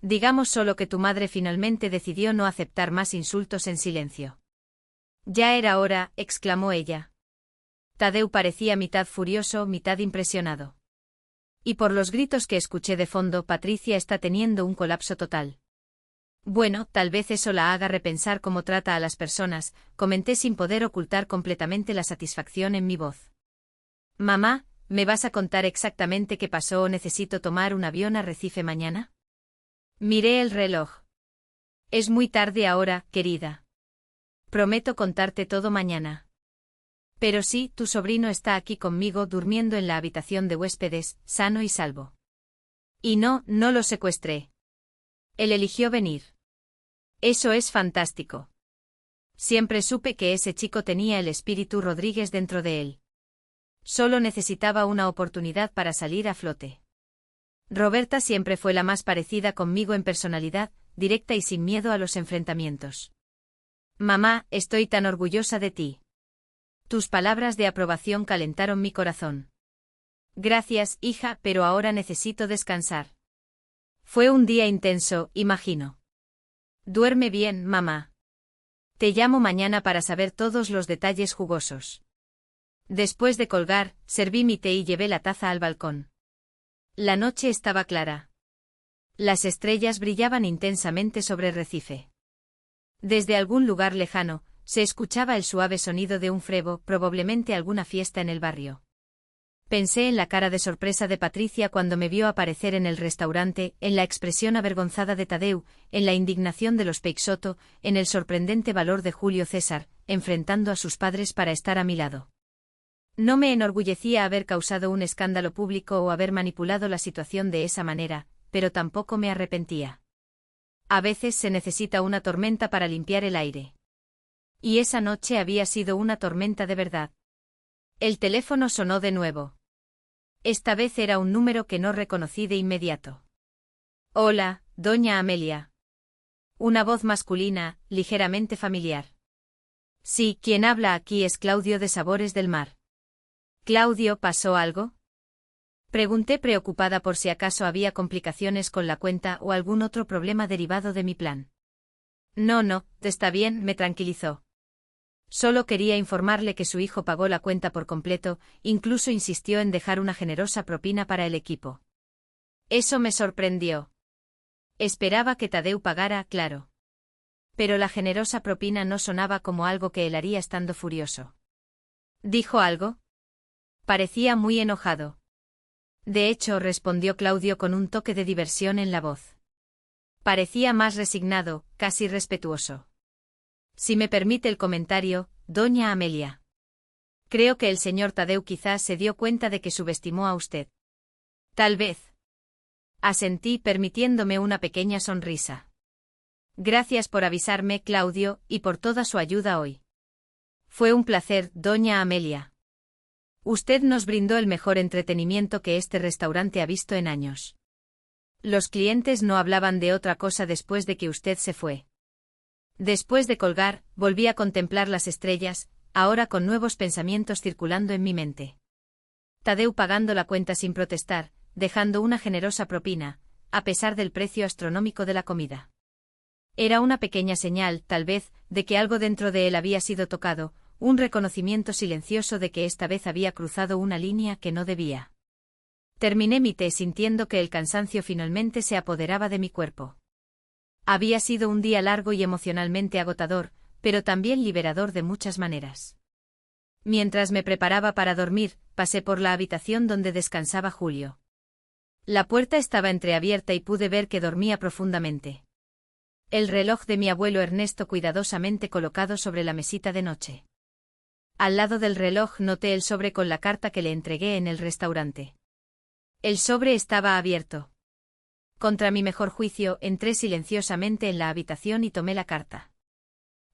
Digamos solo que tu madre finalmente decidió no aceptar más insultos en silencio. Ya era hora, exclamó ella. Tadeu parecía mitad furioso, mitad impresionado. Y por los gritos que escuché de fondo, Patricia está teniendo un colapso total. Bueno, tal vez eso la haga repensar cómo trata a las personas, comenté sin poder ocultar completamente la satisfacción en mi voz. Mamá, ¿me vas a contar exactamente qué pasó o necesito tomar un avión a Recife mañana? Miré el reloj. Es muy tarde ahora, querida. Prometo contarte todo mañana. Pero sí, tu sobrino está aquí conmigo durmiendo en la habitación de huéspedes, sano y salvo. Y no lo secuestré. Él eligió venir. Eso es fantástico. Siempre supe que ese chico tenía el espíritu Rodríguez dentro de él. Solo necesitaba una oportunidad para salir a flote. Roberta siempre fue la más parecida conmigo en personalidad, directa y sin miedo a los enfrentamientos. Mamá, estoy tan orgullosa de ti. Tus palabras de aprobación calentaron mi corazón. Gracias, hija, pero ahora necesito descansar. Fue un día intenso, imagino. Duerme bien, mamá. Te llamo mañana para saber todos los detalles jugosos. Después de colgar, serví mi té y llevé la taza al balcón. La noche estaba clara. Las estrellas brillaban intensamente sobre el Recife. Desde algún lugar lejano, se escuchaba el suave sonido de un frevo, probablemente alguna fiesta en el barrio. Pensé en la cara de sorpresa de Patricia cuando me vio aparecer en el restaurante, en la expresión avergonzada de Tadeu, en la indignación de los Peixoto, en el sorprendente valor de Julio César, enfrentando a sus padres para estar a mi lado. No me enorgullecía haber causado un escándalo público o haber manipulado la situación de esa manera, pero tampoco me arrepentía. A veces se necesita una tormenta para limpiar el aire. Y esa noche había sido una tormenta de verdad. El teléfono sonó de nuevo. Esta vez era un número que no reconocí de inmediato. Hola, doña Amelia. Una voz masculina, ligeramente familiar. Sí, quien habla aquí es Claudio de Sabores del Mar. Claudio, ¿pasó algo? Pregunté preocupada por si acaso había complicaciones con la cuenta o algún otro problema derivado de mi plan. No, está bien, me tranquilizó. Solo quería informarle que su hijo pagó la cuenta por completo, incluso insistió en dejar una generosa propina para el equipo. Eso me sorprendió. Esperaba que Tadeu pagara, claro. Pero la generosa propina no sonaba como algo que él haría estando furioso. ¿Dijo algo? Parecía muy enojado. De hecho, respondió Claudio con un toque de diversión en la voz. Parecía más resignado, casi respetuoso. Si me permite el comentario, doña Amelia. Creo que el señor Tadeu quizás se dio cuenta de que subestimó a usted. Tal vez. Asentí permitiéndome una pequeña sonrisa. Gracias por avisarme, Claudio, y por toda su ayuda hoy. Fue un placer, doña Amelia. Usted nos brindó el mejor entretenimiento que este restaurante ha visto en años. Los clientes no hablaban de otra cosa después de que usted se fue. Después de colgar, volví a contemplar las estrellas, ahora con nuevos pensamientos circulando en mi mente. Tadeu pagando la cuenta sin protestar, dejando una generosa propina, a pesar del precio astronómico de la comida. Era una pequeña señal, tal vez, de que algo dentro de él había sido tocado, un reconocimiento silencioso de que esta vez había cruzado una línea que no debía. Terminé mi té sintiendo que el cansancio finalmente se apoderaba de mi cuerpo. Había sido un día largo y emocionalmente agotador, pero también liberador de muchas maneras. Mientras me preparaba para dormir, pasé por la habitación donde descansaba Julio. La puerta estaba entreabierta y pude ver que dormía profundamente. El reloj de mi abuelo Ernesto cuidadosamente colocado sobre la mesita de noche. Al lado del reloj noté el sobre con la carta que le entregué en el restaurante. El sobre estaba abierto. Contra mi mejor juicio, entré silenciosamente en la habitación y tomé la carta.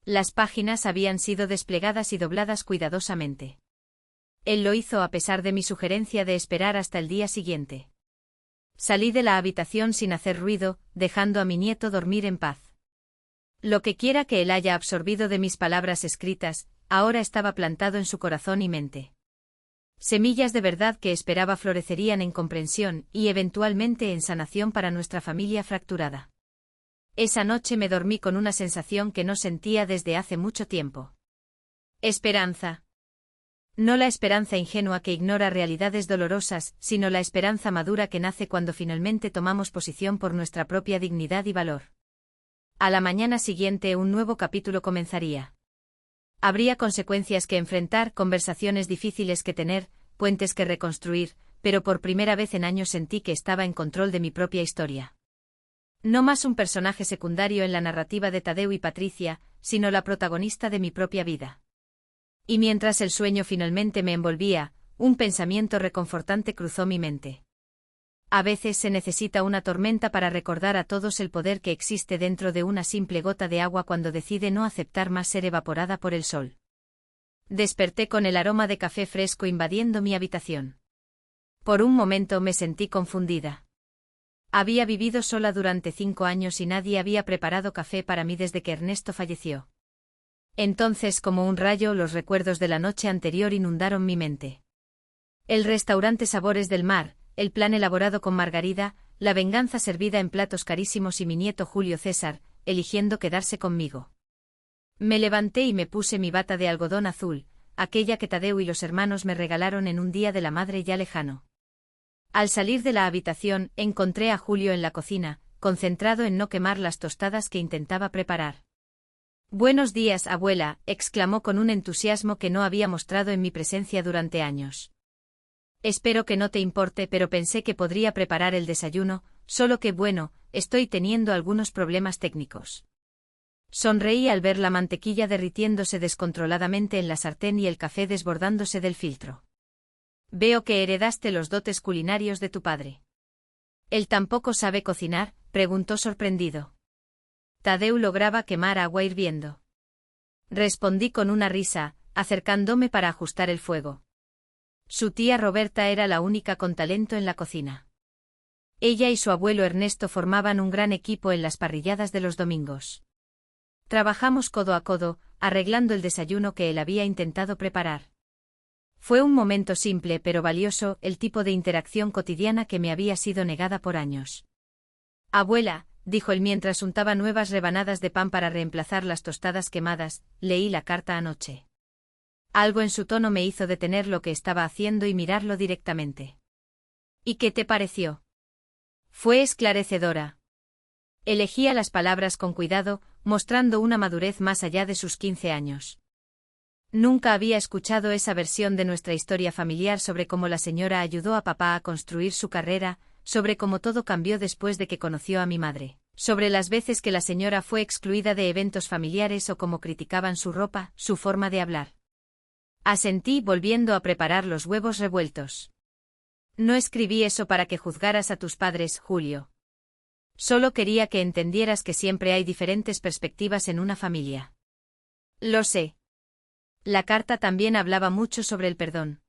Las páginas habían sido desplegadas y dobladas cuidadosamente. Él lo hizo a pesar de mi sugerencia de esperar hasta el día siguiente. Salí de la habitación sin hacer ruido, dejando a mi nieto dormir en paz. Lo que quiera que él haya absorbido de mis palabras escritas, ahora estaba plantado en su corazón y mente. Semillas de verdad que esperaba florecerían en comprensión y eventualmente en sanación para nuestra familia fracturada. Esa noche me dormí con una sensación que no sentía desde hace mucho tiempo. Esperanza. No la esperanza ingenua que ignora realidades dolorosas, sino la esperanza madura que nace cuando finalmente tomamos posición por nuestra propia dignidad y valor. A la mañana siguiente un nuevo capítulo comenzaría. Habría consecuencias que enfrentar, conversaciones difíciles que tener, puentes que reconstruir, pero por primera vez en años sentí que estaba en control de mi propia historia. No más un personaje secundario en la narrativa de Tadeu y Patricia, sino la protagonista de mi propia vida. Y mientras el sueño finalmente me envolvía, un pensamiento reconfortante cruzó mi mente. A veces se necesita una tormenta para recordar a todos el poder que existe dentro de una simple gota de agua cuando decide no aceptar más ser evaporada por el sol. Desperté con el aroma de café fresco invadiendo mi habitación. Por un momento me sentí confundida. Había vivido sola durante 5 años y nadie había preparado café para mí desde que Ernesto falleció. Entonces, como un rayo, los recuerdos de la noche anterior inundaron mi mente. El restaurante Sabores del Mar, el plan elaborado con Margarida, la venganza servida en platos carísimos y mi nieto Julio César, eligiendo quedarse conmigo. Me levanté y me puse mi bata de algodón azul, aquella que Tadeu y los hermanos me regalaron en un día de la madre ya lejano. Al salir de la habitación, encontré a Julio en la cocina, concentrado en no quemar las tostadas que intentaba preparar. «Buenos días, abuela», exclamó con un entusiasmo que no había mostrado en mi presencia durante años. «Espero que no te importe, pero pensé que podría preparar el desayuno, solo que bueno, estoy teniendo algunos problemas técnicos». Sonreí al ver la mantequilla derritiéndose descontroladamente en la sartén y el café desbordándose del filtro. «Veo que heredaste los dotes culinarios de tu padre». «¿Él tampoco sabe cocinar?», preguntó sorprendido. Tadeu lograba quemar agua hirviendo. Respondí con una risa, acercándome para ajustar el fuego. Su tía Roberta era la única con talento en la cocina. Ella y su abuelo Ernesto formaban un gran equipo en las parrilladas de los domingos. Trabajamos codo a codo, arreglando el desayuno que él había intentado preparar. Fue un momento simple pero valioso, el tipo de interacción cotidiana que me había sido negada por años. «Abuela», dijo él mientras untaba nuevas rebanadas de pan para reemplazar las tostadas quemadas, «leí la carta anoche». Algo en su tono me hizo detener lo que estaba haciendo y mirarlo directamente. «¿Y qué te pareció?». Fue esclarecedora. Elegía las palabras con cuidado, mostrando una madurez más allá de sus 15 años. Nunca había escuchado esa versión de nuestra historia familiar sobre cómo la señora ayudó a papá a construir su carrera, sobre cómo todo cambió después de que conoció a mi madre, sobre las veces que la señora fue excluida de eventos familiares o cómo criticaban su ropa, su forma de hablar. Asentí volviendo a preparar los huevos revueltos. «No escribí eso para que juzgaras a tus padres, Julio. Solo quería que entendieras que siempre hay diferentes perspectivas en una familia». «Lo sé». La carta también hablaba mucho sobre el perdón.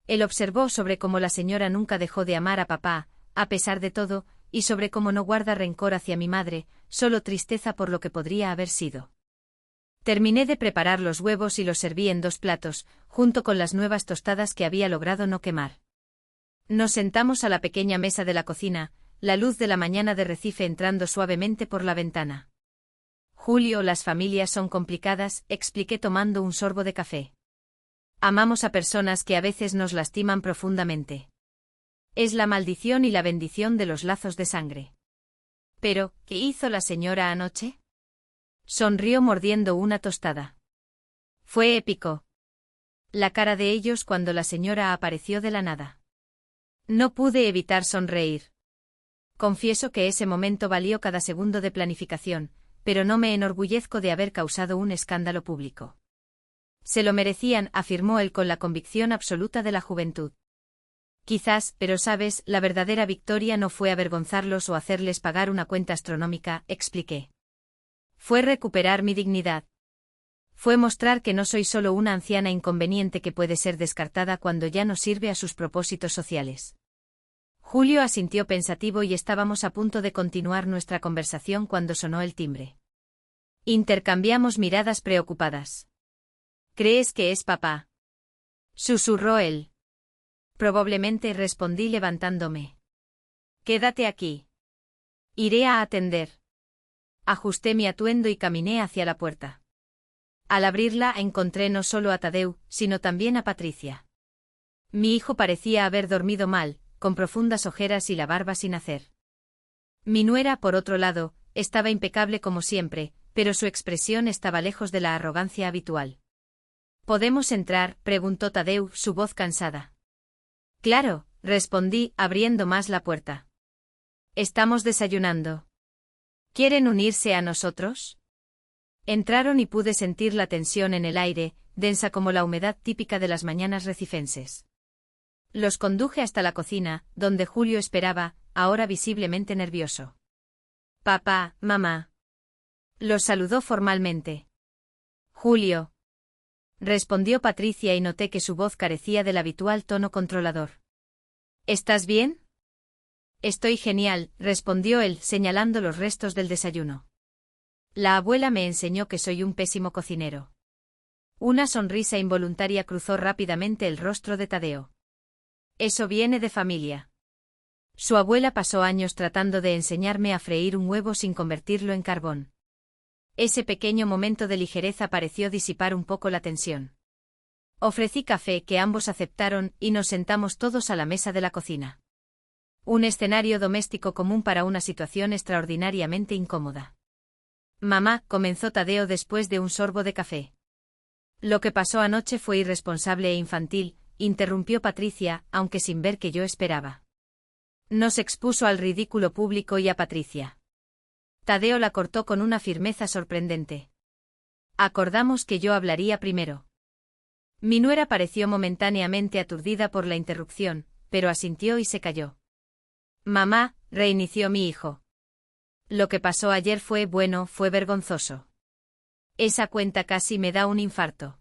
Él observó sobre cómo la señora nunca dejó de amar a papá, a pesar de todo, y sobre cómo no guarda rencor hacia mi madre, solo tristeza por lo que podría haber sido. Terminé de preparar los huevos y los serví en 2 platos, junto con las nuevas tostadas que había logrado no quemar. Nos sentamos a la pequeña mesa de la cocina, la luz de la mañana de Recife entrando suavemente por la ventana. «Julio, las familias son complicadas», expliqué tomando un sorbo de café. «Amamos a personas que a veces nos lastiman profundamente. Es la maldición y la bendición de los lazos de sangre». «Pero, ¿qué hizo la señora anoche?». Sonrió mordiendo una tostada. «Fue épico». La cara de ellos cuando la señora apareció de la nada. No pude evitar sonreír. Confieso que ese momento valió cada segundo de planificación, pero no me enorgullezco de haber causado un escándalo público. Se lo merecían, afirmó él con la convicción absoluta de la juventud. Quizás, pero sabes, la verdadera victoria no fue avergonzarlos o hacerles pagar una cuenta astronómica, expliqué. Fue recuperar mi dignidad. Fue mostrar que no soy solo una anciana inconveniente que puede ser descartada cuando ya no sirve a sus propósitos sociales. Julio asintió pensativo y estábamos a punto de continuar nuestra conversación cuando sonó el timbre. Intercambiamos miradas preocupadas. «¿Crees que es papá?», susurró él. «Probablemente», respondí levantándome. «Quédate aquí. Iré a atender». Ajusté mi atuendo y caminé hacia la puerta. Al abrirla encontré no solo a Tadeu, sino también a Patricia. Mi hijo parecía haber dormido mal, con profundas ojeras y la barba sin hacer. Mi nuera, por otro lado, estaba impecable como siempre, pero su expresión estaba lejos de la arrogancia habitual. ¿Podemos entrar?, preguntó Tadeu, su voz cansada. Claro, respondí, abriendo más la puerta. Estamos desayunando. ¿Quieren unirse a nosotros? Entraron y pude sentir la tensión en el aire, densa como la humedad típica de las mañanas recifenses. Los conduje hasta la cocina, donde Julio esperaba, ahora visiblemente nervioso. Papá, mamá. Los saludó formalmente. Julio. Respondió Patricia y noté que su voz carecía del habitual tono controlador. ¿Estás bien? Estoy genial, respondió él, señalando los restos del desayuno. La abuela me enseñó que soy un pésimo cocinero. Una sonrisa involuntaria cruzó rápidamente el rostro de Tadeo. Eso viene de familia. Su abuela pasó años tratando de enseñarme a freír un huevo sin convertirlo en carbón. Ese pequeño momento de ligereza pareció disipar un poco la tensión. Ofrecí café que ambos aceptaron y nos sentamos todos a la mesa de la cocina. Un escenario doméstico común para una situación extraordinariamente incómoda. Mamá, comenzó Tadeo después de un sorbo de café. Lo que pasó anoche fue irresponsable e infantil, interrumpió Patricia, aunque sin ver que yo esperaba. Nos expuso al ridículo público y a Patricia. Tadeo la cortó con una firmeza sorprendente. Acordamos que yo hablaría primero. Mi nuera pareció momentáneamente aturdida por la interrupción, pero asintió y se calló. Mamá, reinició mi hijo. Lo que pasó ayer fue vergonzoso. Esa cuenta casi me da un infarto.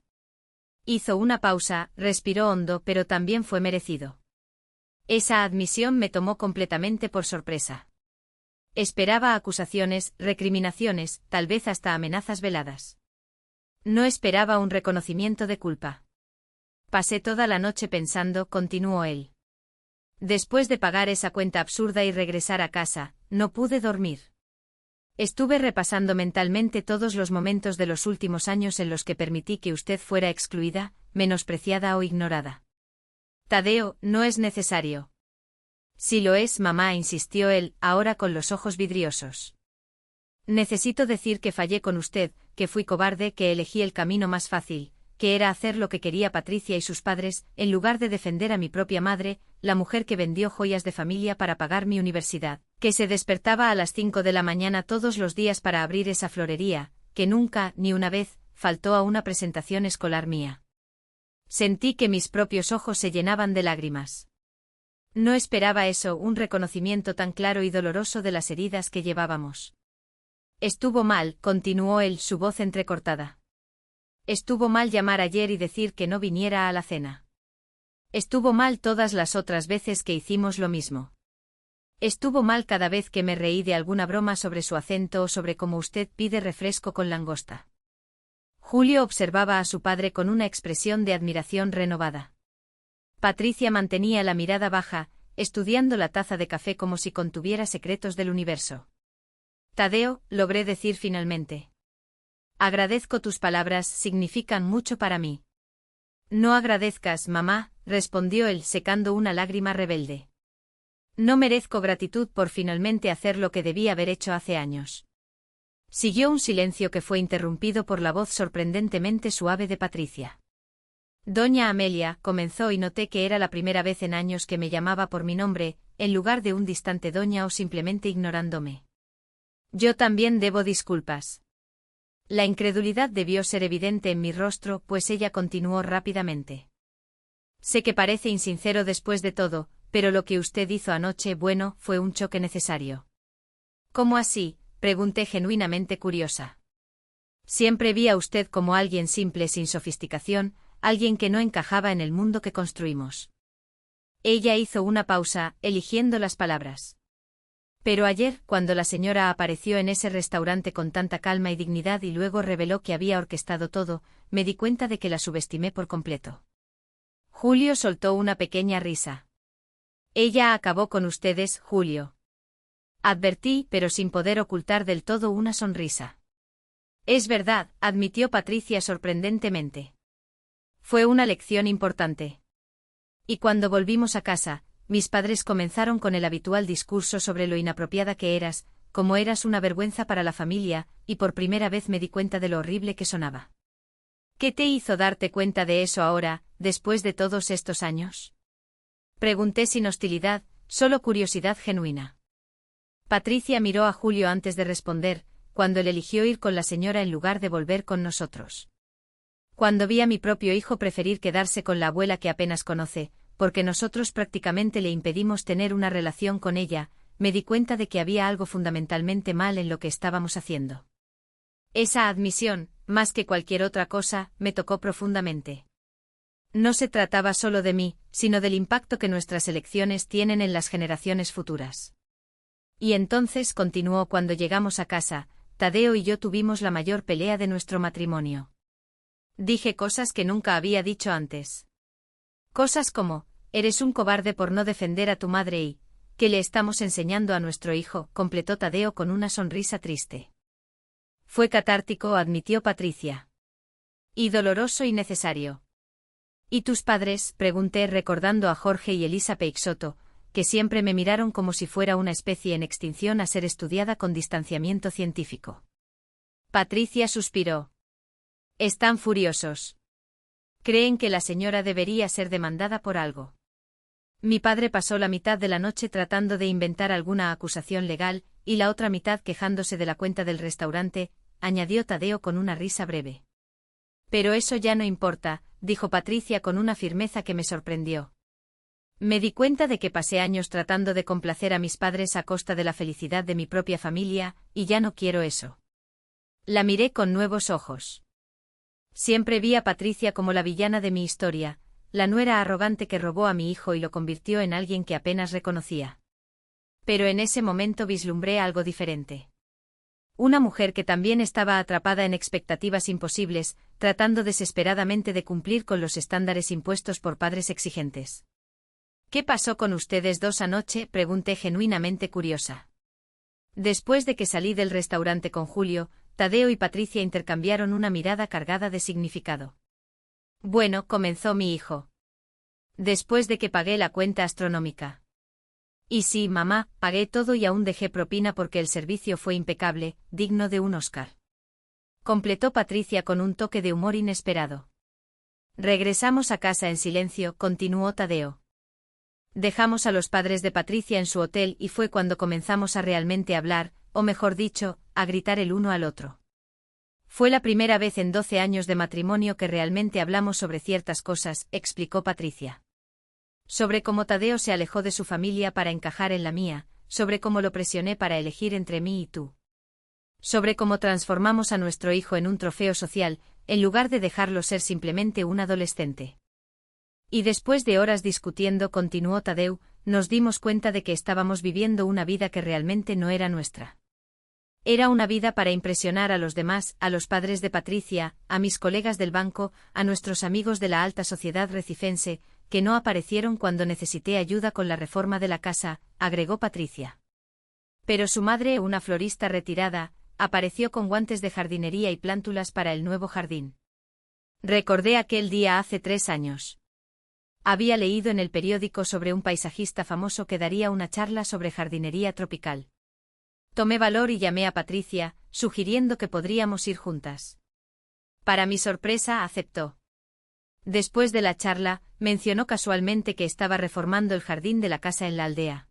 Hizo una pausa, respiró hondo, pero también fue merecido. Esa admisión me tomó completamente por sorpresa. Esperaba acusaciones, recriminaciones, tal vez hasta amenazas veladas. No esperaba un reconocimiento de culpa. Pasé toda la noche pensando, continuó él. Después de pagar esa cuenta absurda y regresar a casa, no pude dormir. Estuve repasando mentalmente todos los momentos de los últimos años en los que permití que usted fuera excluida, menospreciada o ignorada. Tadeo, no es necesario. Sí lo es, mamá, insistió él, ahora con los ojos vidriosos. Necesito decir que fallé con usted, que fui cobarde, que elegí el camino más fácil, que era hacer lo que quería Patricia y sus padres, en lugar de defender a mi propia madre, la mujer que vendió joyas de familia para pagar mi universidad, que se despertaba a las 5 de la mañana todos los días para abrir esa florería, que nunca, ni una vez, faltó a una presentación escolar mía. Sentí que mis propios ojos se llenaban de lágrimas. No esperaba eso, un reconocimiento tan claro y doloroso de las heridas que llevábamos. Estuvo mal, continuó él, su voz entrecortada. Estuvo mal llamar ayer y decir que no viniera a la cena. Estuvo mal todas las otras veces que hicimos lo mismo. Estuvo mal cada vez que me reí de alguna broma sobre su acento o sobre cómo usted pide refresco con langosta. Julio observaba a su padre con una expresión de admiración renovada. Patricia mantenía la mirada baja, estudiando la taza de café como si contuviera secretos del universo. Tadeo, logré decir finalmente. Agradezco tus palabras, significan mucho para mí. No agradezcas, mamá, respondió él secando una lágrima rebelde. No merezco gratitud por finalmente hacer lo que debí haber hecho hace años. Siguió un silencio que fue interrumpido por la voz sorprendentemente suave de Patricia. Doña Amelia, comenzó y noté que era la primera vez en años que me llamaba por mi nombre, en lugar de un distante doña o simplemente ignorándome. Yo también debo disculpas. La incredulidad debió ser evidente en mi rostro, pues ella continuó rápidamente. Sé que parece insincero después de todo, pero lo que usted hizo anoche, fue un choque necesario. ¿Cómo así?, pregunté genuinamente curiosa. Siempre vi a usted como alguien simple sin sofisticación, alguien que no encajaba en el mundo que construimos. Ella hizo una pausa, eligiendo las palabras. Pero ayer, cuando la señora apareció en ese restaurante con tanta calma y dignidad y luego reveló que había orquestado todo, me di cuenta de que la subestimé por completo. Julio soltó una pequeña risa. Ella acabó con ustedes, Julio. Advertí, pero sin poder ocultar del todo una sonrisa. Es verdad, admitió Patricia sorprendentemente. Fue una lección importante. Y cuando volvimos a casa, mis padres comenzaron con el habitual discurso sobre lo inapropiada que eras, como eras una vergüenza para la familia, y por primera vez me di cuenta de lo horrible que sonaba. ¿Qué te hizo darte cuenta de eso ahora, después de todos estos años? Pregunté sin hostilidad, solo curiosidad genuina. Patricia miró a Julio antes de responder, cuando él eligió ir con la señora en lugar de volver con nosotros. Cuando vi a mi propio hijo preferir quedarse con la abuela que apenas conoce, porque nosotros prácticamente le impedimos tener una relación con ella, me di cuenta de que había algo fundamentalmente mal en lo que estábamos haciendo. Esa admisión, más que cualquier otra cosa, me tocó profundamente. No se trataba solo de mí, sino del impacto que nuestras elecciones tienen en las generaciones futuras. Y entonces continuó cuando llegamos a casa, Tadeo y yo tuvimos la mayor pelea de nuestro matrimonio. Dije cosas que nunca había dicho antes. Cosas como, eres un cobarde por no defender a tu madre y, ¿qué le estamos enseñando a nuestro hijo?, completó Tadeo con una sonrisa triste. Fue catártico, admitió Patricia. Y doloroso y necesario. ¿Y tus padres?, pregunté recordando a Jorge y Elisa Peixoto, que siempre me miraron como si fuera una especie en extinción a ser estudiada con distanciamiento científico. Patricia suspiró. Están furiosos. Creen que la señora debería ser demandada por algo. Mi padre pasó la mitad de la noche tratando de inventar alguna acusación legal, y la otra mitad quejándose de la cuenta del restaurante, añadió Tadeo con una risa breve. Pero eso ya no importa, dijo Patricia con una firmeza que me sorprendió. Me di cuenta de que pasé años tratando de complacer a mis padres a costa de la felicidad de mi propia familia, y ya no quiero eso. La miré con nuevos ojos. Siempre vi a Patricia como la villana de mi historia, la nuera arrogante que robó a mi hijo y lo convirtió en alguien que apenas reconocía. Pero en ese momento vislumbré algo diferente. Una mujer que también estaba atrapada en expectativas imposibles, tratando desesperadamente de cumplir con los estándares impuestos por padres exigentes. ¿Qué pasó con ustedes dos anoche?, pregunté genuinamente curiosa. Después de que salí del restaurante con Julio, Tadeo y Patricia intercambiaron una mirada cargada de significado. Bueno, comenzó mi hijo. Después de que pagué la cuenta astronómica. Y sí, mamá, pagué todo y aún dejé propina porque el servicio fue impecable, digno de un Oscar. Completó Patricia con un toque de humor inesperado. Regresamos a casa en silencio, continuó Tadeo. Dejamos a los padres de Patricia en su hotel y fue cuando comenzamos a realmente hablar, o mejor dicho, a gritar el uno al otro. Fue la primera vez en 12 años de matrimonio que realmente hablamos sobre ciertas cosas, explicó Patricia. Sobre cómo Tadeo se alejó de su familia para encajar en la mía, sobre cómo lo presioné para elegir entre mí y tú. Sobre cómo transformamos a nuestro hijo en un trofeo social, en lugar de dejarlo ser simplemente un adolescente. Y después de horas discutiendo, continuó Tadeu, nos dimos cuenta de que estábamos viviendo una vida que realmente no era nuestra. Era una vida para impresionar a los demás, a los padres de Patricia, a mis colegas del banco, a nuestros amigos de la alta sociedad recifense, que no aparecieron cuando necesité ayuda con la reforma de la casa, agregó Patricia. Pero su madre, una florista retirada, apareció con guantes de jardinería y plántulas para el nuevo jardín. Recordé aquel día hace 3 años. Había leído en el periódico sobre un paisajista famoso que daría una charla sobre jardinería tropical. Tomé valor y llamé a Patricia, sugiriendo que podríamos ir juntas. Para mi sorpresa, aceptó. Después de la charla, mencionó casualmente que estaba reformando el jardín de la casa en la aldea.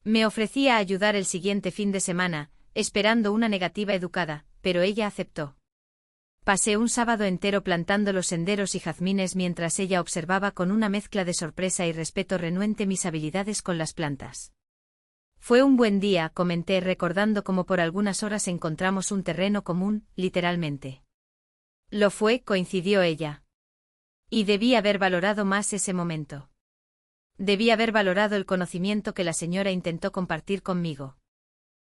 Me ofrecía ayudar el siguiente fin de semana, esperando una negativa educada, pero ella aceptó. Pasé un sábado entero plantando los senderos y jazmines mientras ella observaba con una mezcla de sorpresa y respeto renuente mis habilidades con las plantas. Fue un buen día, comenté recordando cómo por algunas horas encontramos un terreno común, literalmente. Lo fue, coincidió ella. Y debí haber valorado más ese momento. Debí haber valorado el conocimiento que la señora intentó compartir conmigo.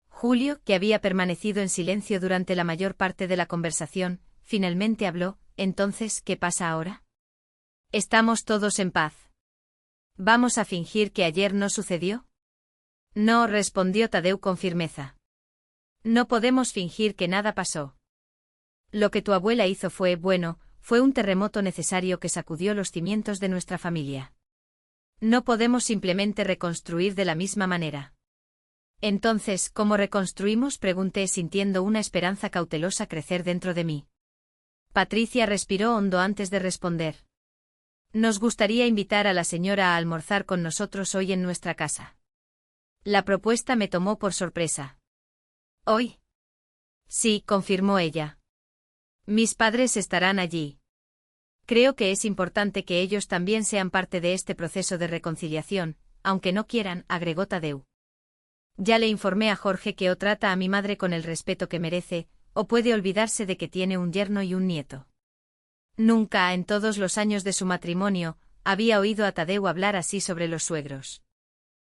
Julio, que había permanecido en silencio durante la mayor parte de la conversación, finalmente habló. Entonces, ¿qué pasa ahora? Estamos todos en paz. ¿Vamos a fingir que ayer no sucedió? No, respondió Tadeu con firmeza. No podemos fingir que nada pasó. Lo que tu abuela hizo fue, bueno, fue un terremoto necesario que sacudió los cimientos de nuestra familia. No podemos simplemente reconstruir de la misma manera. Entonces, ¿cómo reconstruimos?, pregunté sintiendo una esperanza cautelosa crecer dentro de mí. Patricia respiró hondo antes de responder. Nos gustaría invitar a la señora a almorzar con nosotros hoy en nuestra casa. La propuesta me tomó por sorpresa. ¿Hoy? Sí, confirmó ella. Mis padres estarán allí. Creo que es importante que ellos también sean parte de este proceso de reconciliación, aunque no quieran, agregó Tadeu. Ya le informé a Jorge que o trata a mi madre con el respeto que merece, o puede olvidarse de que tiene un yerno y un nieto. Nunca, en todos los años de su matrimonio, había oído a Tadeu hablar así sobre los suegros.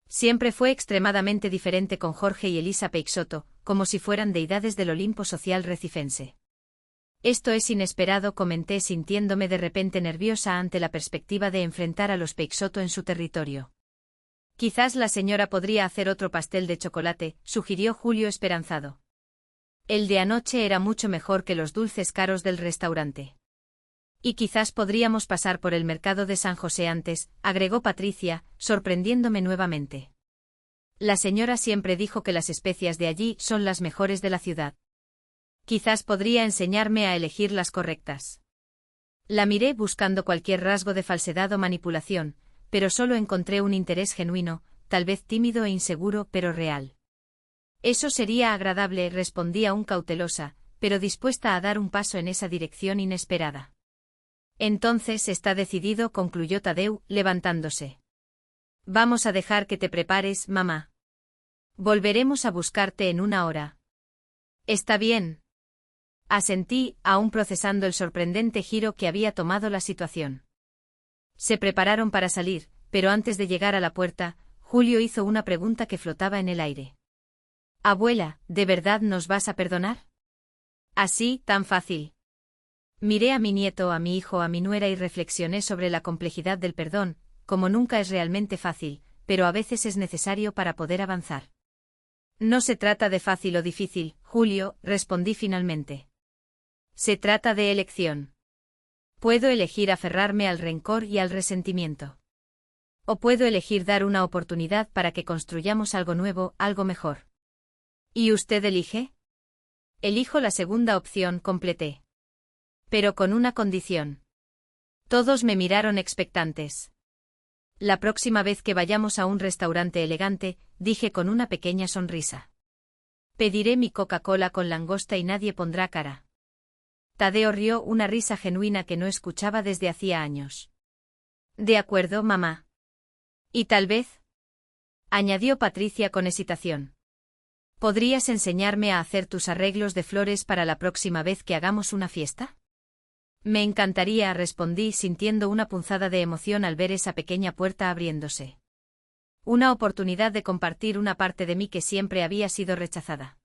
Siempre fue extremadamente diferente con Jorge y Elisa Peixoto, como si fueran deidades del Olimpo social recifense. Esto es inesperado, comenté sintiéndome de repente nerviosa ante la perspectiva de enfrentar a los Peixoto en su territorio. Quizás la señora podría hacer otro pastel de chocolate, sugirió Julio esperanzado. El de anoche era mucho mejor que los dulces caros del restaurante. Y quizás podríamos pasar por el mercado de San José antes, agregó Patricia, sorprendiéndome nuevamente. La señora siempre dijo que las especias de allí son las mejores de la ciudad. Quizás podría enseñarme a elegir las correctas. La miré buscando cualquier rasgo de falsedad o manipulación, pero solo encontré un interés genuino, tal vez tímido e inseguro, pero real. Eso sería agradable, respondí aún cautelosa, pero dispuesta a dar un paso en esa dirección inesperada. Entonces está decidido, concluyó Tadeu, levantándose. Vamos a dejar que te prepares, mamá. Volveremos a buscarte en una hora. Está bien. Asentí, aún procesando el sorprendente giro que había tomado la situación. Se prepararon para salir, pero antes de llegar a la puerta, Julio hizo una pregunta que flotaba en el aire. Abuela, ¿de verdad nos vas a perdonar? ¿Así, tan fácil? Miré a mi nieto, a mi hijo, a mi nuera y reflexioné sobre la complejidad del perdón, como nunca es realmente fácil, pero a veces es necesario para poder avanzar. No se trata de fácil o difícil, Julio, respondí finalmente. Se trata de elección. Puedo elegir aferrarme al rencor y al resentimiento. O puedo elegir dar una oportunidad para que construyamos algo nuevo, algo mejor. ¿Y usted elige? Elijo la segunda opción, completé. Pero con una condición. Todos me miraron expectantes. La próxima vez que vayamos a un restaurante elegante, dije con una pequeña sonrisa. Pediré mi Coca-Cola con langosta y nadie pondrá cara. Tadeo rió, una risa genuina que no escuchaba desde hacía años. De acuerdo, mamá. ¿Y tal vez? Añadió Patricia con hesitación. ¿Podrías enseñarme a hacer tus arreglos de flores para la próxima vez que hagamos una fiesta? Me encantaría, respondí sintiendo una punzada de emoción al ver esa pequeña puerta abriéndose. Una oportunidad de compartir una parte de mí que siempre había sido rechazada.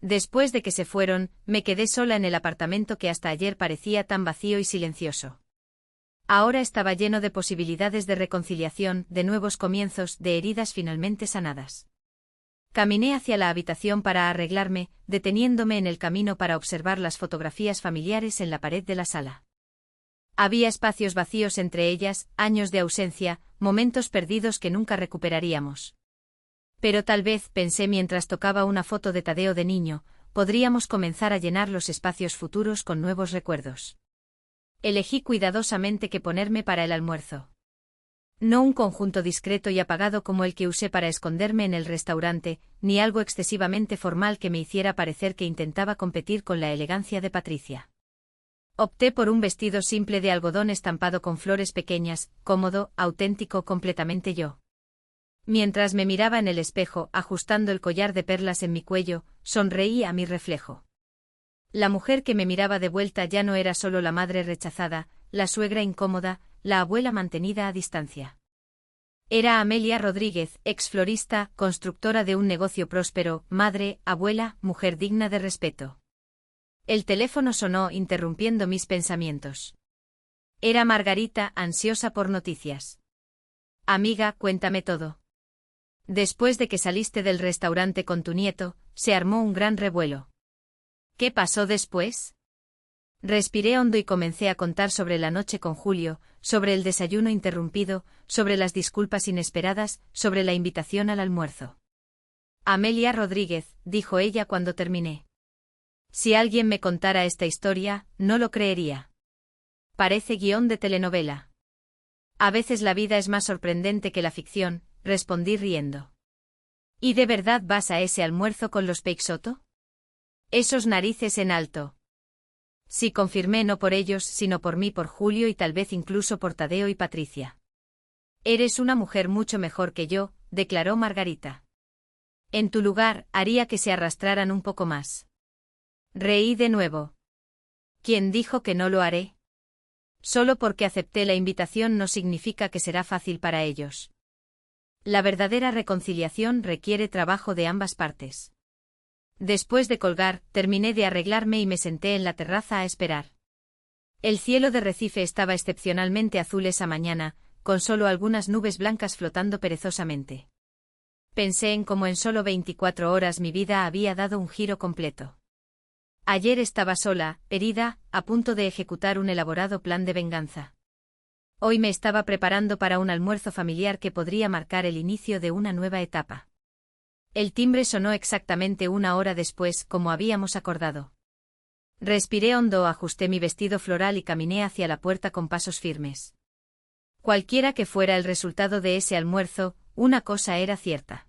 Después de que se fueron, me quedé sola en el apartamento que hasta ayer parecía tan vacío y silencioso. Ahora estaba lleno de posibilidades de reconciliación, de nuevos comienzos, de heridas finalmente sanadas. Caminé hacia la habitación para arreglarme, deteniéndome en el camino para observar las fotografías familiares en la pared de la sala. Había espacios vacíos entre ellas, años de ausencia, momentos perdidos que nunca recuperaríamos. Pero tal vez, pensé mientras tocaba una foto de Tadeo de niño, podríamos comenzar a llenar los espacios futuros con nuevos recuerdos. Elegí cuidadosamente qué ponerme para el almuerzo. No un conjunto discreto y apagado como el que usé para esconderme en el restaurante, ni algo excesivamente formal que me hiciera parecer que intentaba competir con la elegancia de Patricia. Opté por un vestido simple de algodón estampado con flores pequeñas, cómodo, auténtico, completamente yo. Mientras me miraba en el espejo, ajustando el collar de perlas en mi cuello, sonreí a mi reflejo. La mujer que me miraba de vuelta ya no era solo la madre rechazada, la suegra incómoda, la abuela mantenida a distancia. Era Amelia Rodríguez, ex florista, constructora de un negocio próspero, madre, abuela, mujer digna de respeto. El teléfono sonó, interrumpiendo mis pensamientos. Era Margarita, ansiosa por noticias. Amiga, cuéntame todo. Después de que saliste del restaurante con tu nieto, se armó un gran revuelo. ¿Qué pasó después? Respiré hondo y comencé a contar sobre la noche con Julio, sobre el desayuno interrumpido, sobre las disculpas inesperadas, sobre la invitación al almuerzo. Amelia Rodríguez, dijo ella cuando terminé. Si alguien me contara esta historia, no lo creería. Parece guión de telenovela. A veces la vida es más sorprendente que la ficción, respondí riendo. ¿Y de verdad vas a ese almuerzo con los Peixoto? Esos narices en alto. Sí, confirmé, no por ellos, sino por mí, por Julio y tal vez incluso por Tadeo y Patricia. Eres una mujer mucho mejor que yo, declaró Margarita. En tu lugar, haría que se arrastraran un poco más. Reí de nuevo. ¿Quién dijo que no lo haré? Solo porque acepté la invitación no significa que será fácil para ellos. La verdadera reconciliación requiere trabajo de ambas partes. Después de colgar, terminé de arreglarme y me senté en la terraza a esperar. El cielo de Recife estaba excepcionalmente azul esa mañana, con solo algunas nubes blancas flotando perezosamente. Pensé en cómo en solo 24 horas mi vida había dado un giro completo. Ayer estaba sola, herida, a punto de ejecutar un elaborado plan de venganza. Hoy me estaba preparando para un almuerzo familiar que podría marcar el inicio de una nueva etapa. El timbre sonó exactamente una hora después, como habíamos acordado. Respiré hondo, ajusté mi vestido floral y caminé hacia la puerta con pasos firmes. Cualquiera que fuera el resultado de ese almuerzo, una cosa era cierta.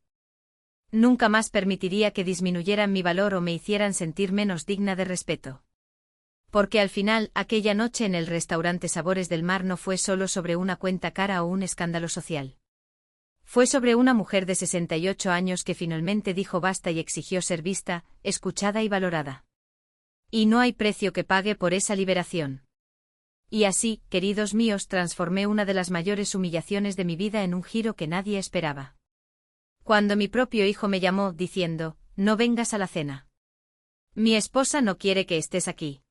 Nunca más permitiría que disminuyeran mi valor o me hicieran sentir menos digna de respeto. Porque al final, aquella noche en el restaurante Sabores del Mar no fue solo sobre una cuenta cara o un escándalo social. Fue sobre una mujer de 68 años que finalmente dijo basta y exigió ser vista, escuchada y valorada. Y no hay precio que pague por esa liberación. Y así, queridos míos, transformé una de las mayores humillaciones de mi vida en un giro que nadie esperaba. Cuando mi propio hijo me llamó, diciendo, no vengas a la cena. Mi esposa no quiere que estés aquí.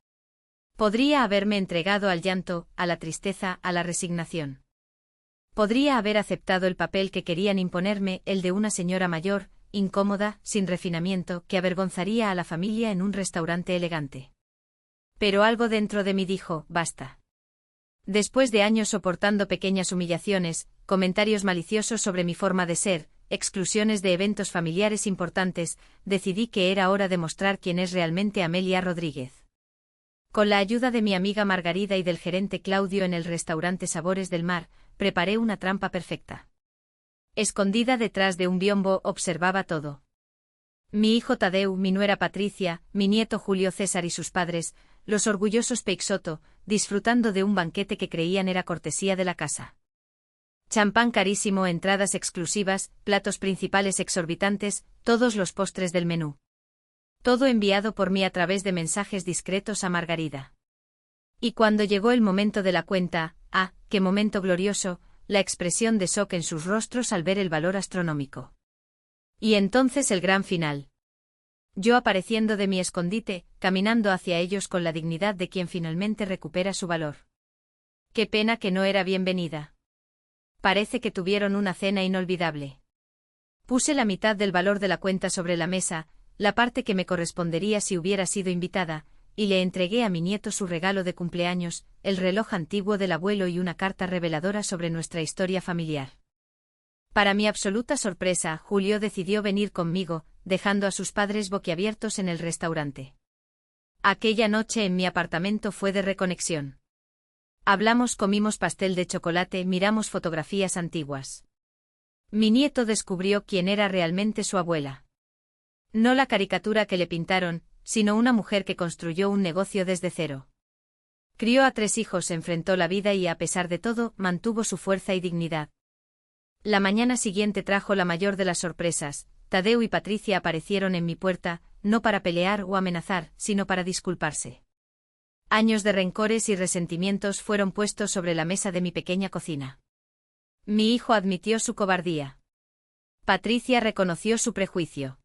Podría haberme entregado al llanto, a la tristeza, a la resignación. Podría haber aceptado el papel que querían imponerme, el de una señora mayor, incómoda, sin refinamiento, que avergonzaría a la familia en un restaurante elegante. Pero algo dentro de mí dijo, basta. Después de años soportando pequeñas humillaciones, comentarios maliciosos sobre mi forma de ser, exclusiones de eventos familiares importantes, decidí que era hora de mostrar quién es realmente Amelia Rodríguez. Con la ayuda de mi amiga Margarida y del gerente Claudio en el restaurante Sabores del Mar, preparé una trampa perfecta. Escondida detrás de un biombo, observaba todo. Mi hijo Tadeu, mi nuera Patricia, mi nieto Julio César y sus padres, los orgullosos Peixoto, disfrutando de un banquete que creían era cortesía de la casa. Champán carísimo, entradas exclusivas, platos principales exorbitantes, todos los postres del menú. Todo enviado por mí a través de mensajes discretos a Margarida. Y cuando llegó el momento de la cuenta, ¡ah, qué momento glorioso!, la expresión de shock en sus rostros al ver el valor astronómico. Y entonces el gran final. Yo apareciendo de mi escondite, caminando hacia ellos con la dignidad de quien finalmente recupera su valor. Qué pena que no era bienvenida. Parece que tuvieron una cena inolvidable. Puse la mitad del valor de la cuenta sobre la mesa, la parte que me correspondería si hubiera sido invitada, y le entregué a mi nieto su regalo de cumpleaños, el reloj antiguo del abuelo y una carta reveladora sobre nuestra historia familiar. Para mi absoluta sorpresa, Julio decidió venir conmigo, dejando a sus padres boquiabiertos en el restaurante. Aquella noche en mi apartamento fue de reconexión. Hablamos, comimos pastel de chocolate, miramos fotografías antiguas. Mi nieto descubrió quién era realmente su abuela. No la caricatura que le pintaron, sino una mujer que construyó un negocio desde cero. Crió a 3 hijos, enfrentó la vida y, a pesar de todo, mantuvo su fuerza y dignidad. La mañana siguiente trajo la mayor de las sorpresas. Tadeu y Patricia aparecieron en mi puerta, no para pelear o amenazar, sino para disculparse. Años de rencores y resentimientos fueron puestos sobre la mesa de mi pequeña cocina. Mi hijo admitió su cobardía. Patricia reconoció su prejuicio.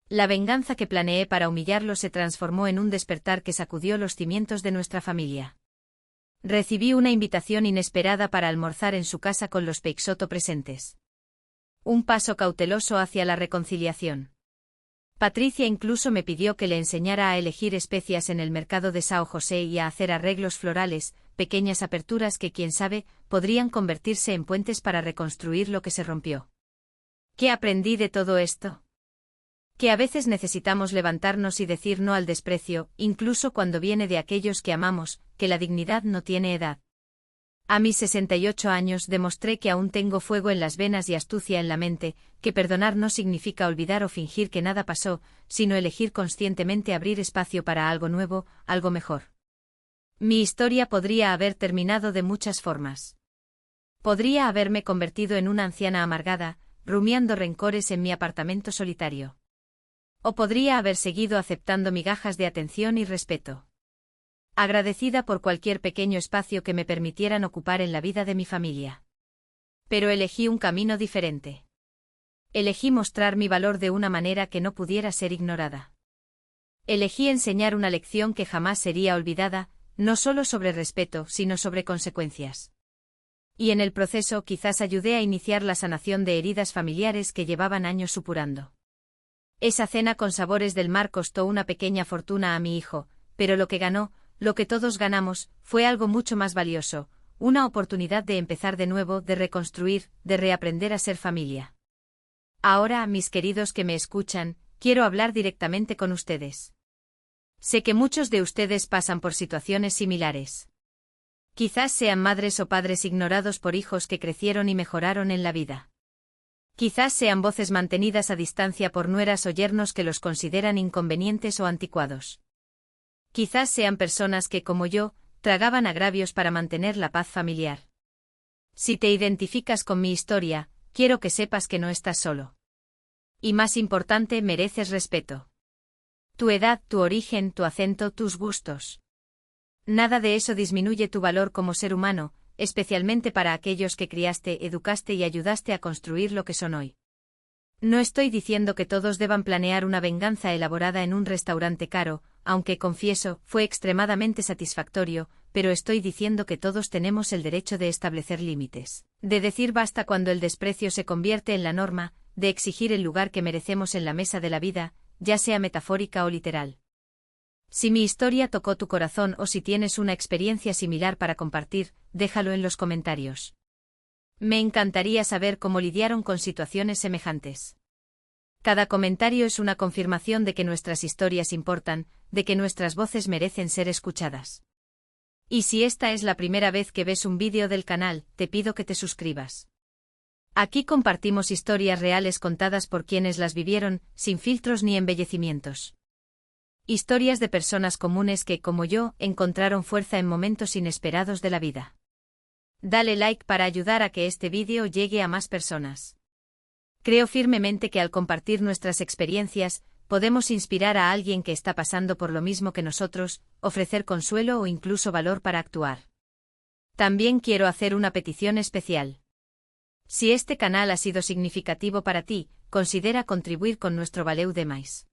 La venganza que planeé para humillarlo se transformó en un despertar que sacudió los cimientos de nuestra familia. Recibí una invitación inesperada para almorzar en su casa con los Peixoto presentes. Un paso cauteloso hacia la reconciliación. Patricia incluso me pidió que le enseñara a elegir especias en el mercado de São José y a hacer arreglos florales, pequeñas aperturas que, quién sabe, podrían convertirse en puentes para reconstruir lo que se rompió. ¿Qué aprendí de todo esto? Que a veces necesitamos levantarnos y decir no al desprecio, incluso cuando viene de aquellos que amamos, que la dignidad no tiene edad. A mis 68 años demostré que aún tengo fuego en las venas y astucia en la mente, que perdonar no significa olvidar o fingir que nada pasó, sino elegir conscientemente abrir espacio para algo nuevo, algo mejor. Mi historia podría haber terminado de muchas formas. Podría haberme convertido en una anciana amargada, rumiando rencores en mi apartamento solitario. O podría haber seguido aceptando migajas de atención y respeto. Agradecida por cualquier pequeño espacio que me permitieran ocupar en la vida de mi familia. Pero elegí un camino diferente. Elegí mostrar mi valor de una manera que no pudiera ser ignorada. Elegí enseñar una lección que jamás sería olvidada, no solo sobre respeto, sino sobre consecuencias. Y en el proceso quizás ayudé a iniciar la sanación de heridas familiares que llevaban años supurando. Esa cena con sabores del mar costó una pequeña fortuna a mi hijo, pero lo que ganó, lo que todos ganamos, fue algo mucho más valioso, una oportunidad de empezar de nuevo, de reconstruir, de reaprender a ser familia. Ahora, mis queridos que me escuchan, quiero hablar directamente con ustedes. Sé que muchos de ustedes pasan por situaciones similares. Quizás sean madres o padres ignorados por hijos que crecieron y mejoraron en la vida. Quizás sean voces mantenidas a distancia por nueras o yernos que los consideran inconvenientes o anticuados. Quizás sean personas que, como yo, tragaban agravios para mantener la paz familiar. Si te identificas con mi historia, quiero que sepas que no estás solo. Y más importante, mereces respeto. Tu edad, tu origen, tu acento, tus gustos. Nada de eso disminuye tu valor como ser humano, especialmente para aquellos que criaste, educaste y ayudaste a construir lo que son hoy. No estoy diciendo que todos deban planear una venganza elaborada en un restaurante caro, aunque confieso, fue extremadamente satisfactorio, pero estoy diciendo que todos tenemos el derecho de establecer límites, de decir basta cuando el desprecio se convierte en la norma, de exigir el lugar que merecemos en la mesa de la vida, ya sea metafórica o literal. Si mi historia tocó tu corazón o si tienes una experiencia similar para compartir, déjalo en los comentarios. Me encantaría saber cómo lidiaron con situaciones semejantes. Cada comentario es una confirmación de que nuestras historias importan, de que nuestras voces merecen ser escuchadas. Y si esta es la primera vez que ves un vídeo del canal, te pido que te suscribas. Aquí compartimos historias reales contadas por quienes las vivieron, sin filtros ni embellecimientos. Historias de personas comunes que, como yo, encontraron fuerza en momentos inesperados de la vida. Dale like para ayudar a que este vídeo llegue a más personas. Creo firmemente que al compartir nuestras experiencias, podemos inspirar a alguien que está pasando por lo mismo que nosotros, ofrecer consuelo o incluso valor para actuar. También quiero hacer una petición especial. Si este canal ha sido significativo para ti, considera contribuir con nuestro Valeu Demais.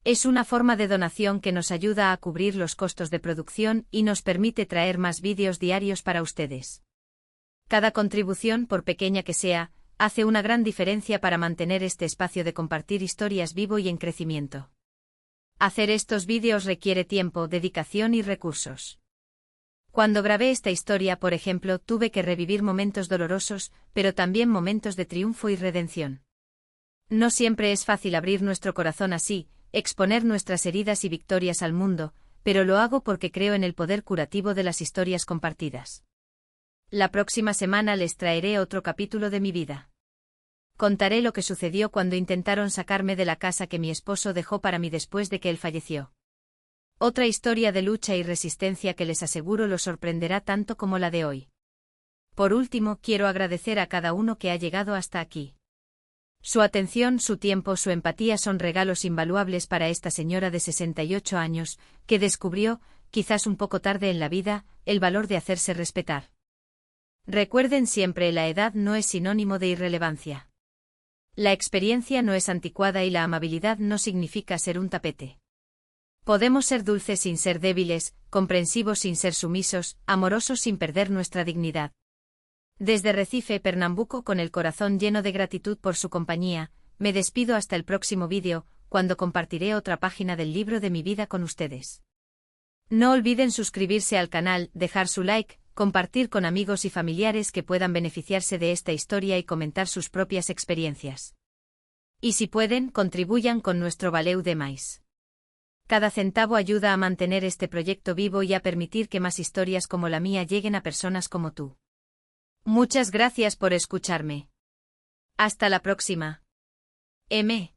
Es una forma de donación que nos ayuda a cubrir los costos de producción y nos permite traer más vídeos diarios para ustedes. Cada contribución, por pequeña que sea, hace una gran diferencia para mantener este espacio de compartir historias vivo y en crecimiento. Hacer estos vídeos requiere tiempo, dedicación y recursos. Cuando grabé esta historia, por ejemplo, tuve que revivir momentos dolorosos, pero también momentos de triunfo y redención. No siempre es fácil abrir nuestro corazón así, exponer nuestras heridas y victorias al mundo, pero lo hago porque creo en el poder curativo de las historias compartidas. La próxima semana les traeré otro capítulo de mi vida. Contaré lo que sucedió cuando intentaron sacarme de la casa que mi esposo dejó para mí después de que él falleció. Otra historia de lucha y resistencia que les aseguro los sorprenderá tanto como la de hoy. Por último, quiero agradecer a cada uno que ha llegado hasta aquí. Su atención, su tiempo, su empatía son regalos invaluables para esta señora de 68 años, que descubrió, quizás un poco tarde en la vida, el valor de hacerse respetar. Recuerden siempre, la edad no es sinónimo de irrelevancia. La experiencia no es anticuada y la amabilidad no significa ser un tapete. Podemos ser dulces sin ser débiles, comprensivos sin ser sumisos, amorosos sin perder nuestra dignidad. Desde Recife, Pernambuco, con el corazón lleno de gratitud por su compañía, me despido hasta el próximo vídeo, cuando compartiré otra página del libro de mi vida con ustedes. No olviden suscribirse al canal, dejar su like, compartir con amigos y familiares que puedan beneficiarse de esta historia y comentar sus propias experiencias. Y si pueden, contribuyan con nuestro Valeu de Mais. Cada centavo ayuda a mantener este proyecto vivo y a permitir que más historias como la mía lleguen a personas como tú. Muchas gracias por escucharme. Hasta la próxima. M.